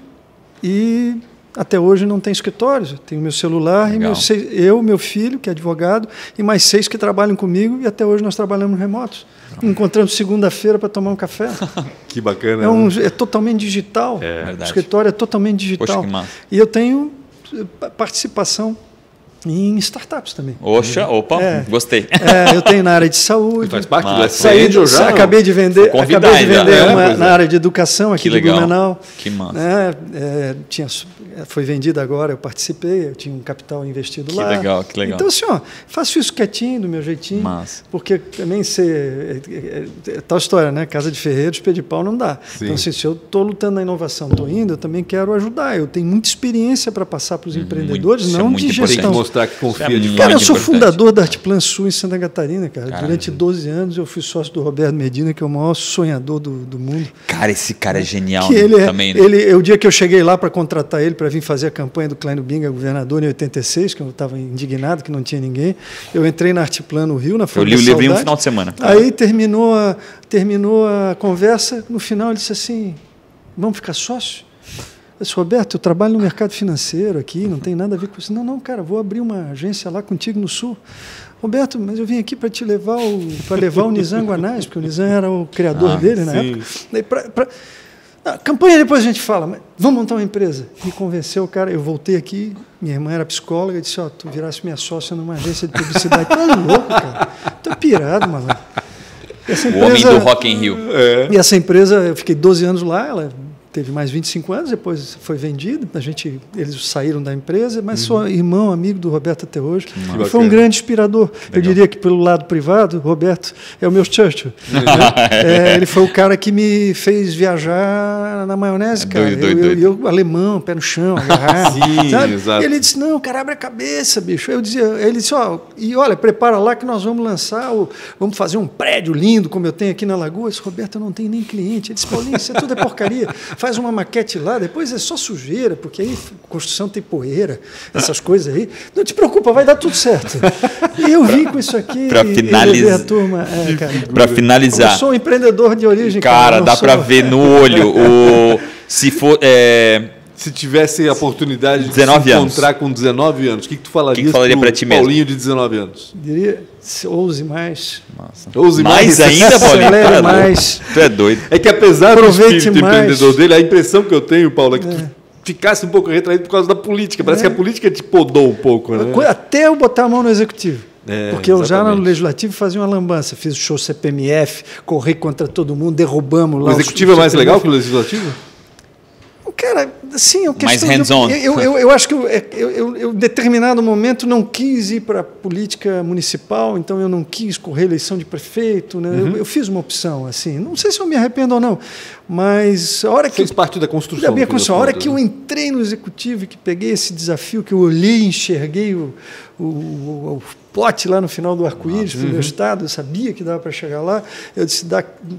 e até hoje não tem escritório. Eu tenho meu celular e meu filho, que é advogado, e mais 6 que trabalham comigo, e até hoje nós trabalhamos remotos. Encontramos segunda-feira para tomar um café. Que bacana. É totalmente digital. O escritório é totalmente digital. Poxa, que massa. E eu tenho participação em startups também. Opa, gostei. Eu tenho na área de saúde. Faz parte do SAID ou já? Acabei de vender na área de educação aqui de Blumenau. Que massa. Foi vendida agora, eu participei, eu tinha um capital investido lá. Que legal. Então, assim, faço isso quietinho, do meu jeitinho. Massa. Porque também tal história, né? Casa de ferreiro, espelho de pau não dá. Sim. Então, assim, se eu estou lutando na inovação, estou indo, eu também quero ajudar. Eu tenho muita experiência para passar para os empreendedores, não de gestão. Mostrar que confia de Cara, eu sou fundador da Artplan Sul em Santa Catarina, cara. Durante 12 anos eu fui sócio do Roberto Medina, que é o maior sonhador do mundo. Cara, esse cara é genial, também, né? O dia que eu cheguei lá para contratar ele para vir fazer a campanha do Kleino Binga, governador, em 86, que eu estava indignado, que não tinha ninguém, eu entrei na Artplan no Rio, na Folha da Saudade. Eu li o livro no final de semana. Aí terminou a conversa, no final ele disse assim, vamos ficar sócio? Eu disse, Roberto, eu trabalho no mercado financeiro aqui, não tem nada a ver com isso. Não, cara, vou abrir uma agência lá contigo no Sul. Roberto, mas eu vim aqui para te levar o Nizam Guanais, porque o Nizam era o criador dele na época. Campanha depois a gente fala, mas vamos montar uma empresa. Me convenceu, cara, eu voltei aqui, minha irmã era psicóloga, e disse, tu virasse minha sócia numa agência de publicidade. Tá louco, cara. Tô pirado, malandro. O homem do Rock in Rio. E essa empresa, eu fiquei 12 anos lá, ela teve mais 25 anos, depois foi vendido, eles saíram da empresa, mas sou irmão, amigo do Roberto até hoje. Foi um grande inspirador. Legal. Eu diria que pelo lado privado, o Roberto é o meu Churchill. Ele foi o cara que me fez viajar na maionese, cara. Eu alemão, pé no chão, agarrado. Sim, exato. Ele disse, não, cara, abre a cabeça, bicho. Ele disse, e olha, prepara lá que nós vamos lançar, vamos fazer um prédio lindo, como eu tenho aqui na Lagoa. Eu disse, Roberto, eu não tenho nem cliente. Ele disse, Paulinho, isso tudo é porcaria. Faz uma maquete lá, depois é só sujeira, porque aí construção tem poeira, essas coisas aí. Não te preocupa, vai dar tudo certo. E eu vim com isso aqui para finalizar. Para finalizar. Eu sou um empreendedor de origem. Cara, dá para ver no olho. Se tivesse a oportunidade de se encontrar com 19 anos, o que tu falaria para ti mesmo? Paulinho de 19 anos? Diria, ouse mais. Nossa. Ouse mais ainda, Paulinho? Acelere mais. Tu é doido. É que apesar do espírito mais. Empreendedor dele, a impressão que eu tenho, Paulo, é que tu ficasse um pouco retraído por causa da política. Parece que a política te podou um pouco, né? Até eu botar a mão no executivo. Porque eu já no Legislativo fazia uma lambança. Fiz o show CPMF, corri contra todo mundo, derrubamos lá. O Executivo é mais legal que o Legislativo? Cara, assim, mais hands-on. Eu acho que eu, em determinado momento, não quis ir para a política municipal, então eu não quis correr eleição de prefeito. Né? Eu fiz uma opção, assim. Não sei se eu me arrependo ou não, mas a hora que... Fez parte da construção. A hora que eu entrei no Executivo e que peguei esse desafio, que eu olhei e enxerguei o pote lá no final do arco-íris, fui no estado, eu sabia que dava para chegar lá, eu disse,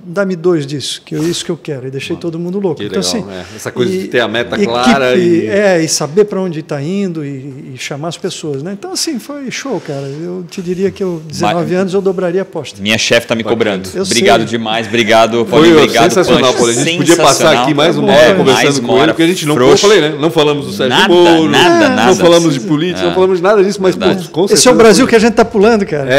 dá-me 2 disso, que é isso que eu quero, e deixei todo mundo louco. Que então, legal, assim, essa coisa de ter a meta clara. E saber para onde está indo e chamar as pessoas. Né? Então, assim, foi show, cara. Eu te diria que 19 anos eu dobraria a aposta. Minha chefe está me cobrando. Eu obrigado sei. demais, obrigado. Foi obrigado, sensacional, Paulo. A gente podia passar aqui mais uma hora conversando com ele, porque a gente não falei, né? Não falamos do Sérgio Moro, não falamos de política, não falamos de nada disso, mas com certeza. Esse é o Brasil que a gente está pulando, cara.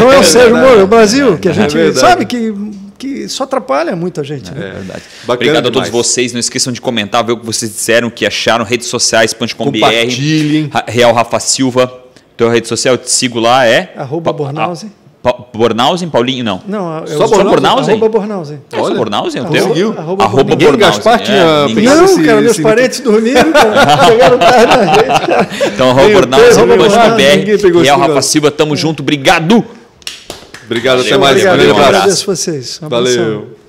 Não é o Sérgio Moro, é o Brasil, que a gente sabe que só atrapalha muita gente. Né? É verdade. Obrigado a todos vocês. Não esqueçam de comentar, ver o que vocês disseram, o que acharam. Redes sociais, Punch.com.br. Compartilhem. Real Rafa Silva. Tua rede social, eu te sigo lá, @Bornhausen. Bornhausen, Paulinho? Não. Só Bornhausen? Bornhausen. Olha, Bornhausen, conseguiu. Ninguém Gaspar tinha não, cara, meus parentes dormiram, cara, chegaram tarde na gente, cara. Então, Bornhausen.br, Real Rafa Silva, tamo junto, obrigado. Obrigado, até mais. Obrigado, agradeço vocês. Valeu.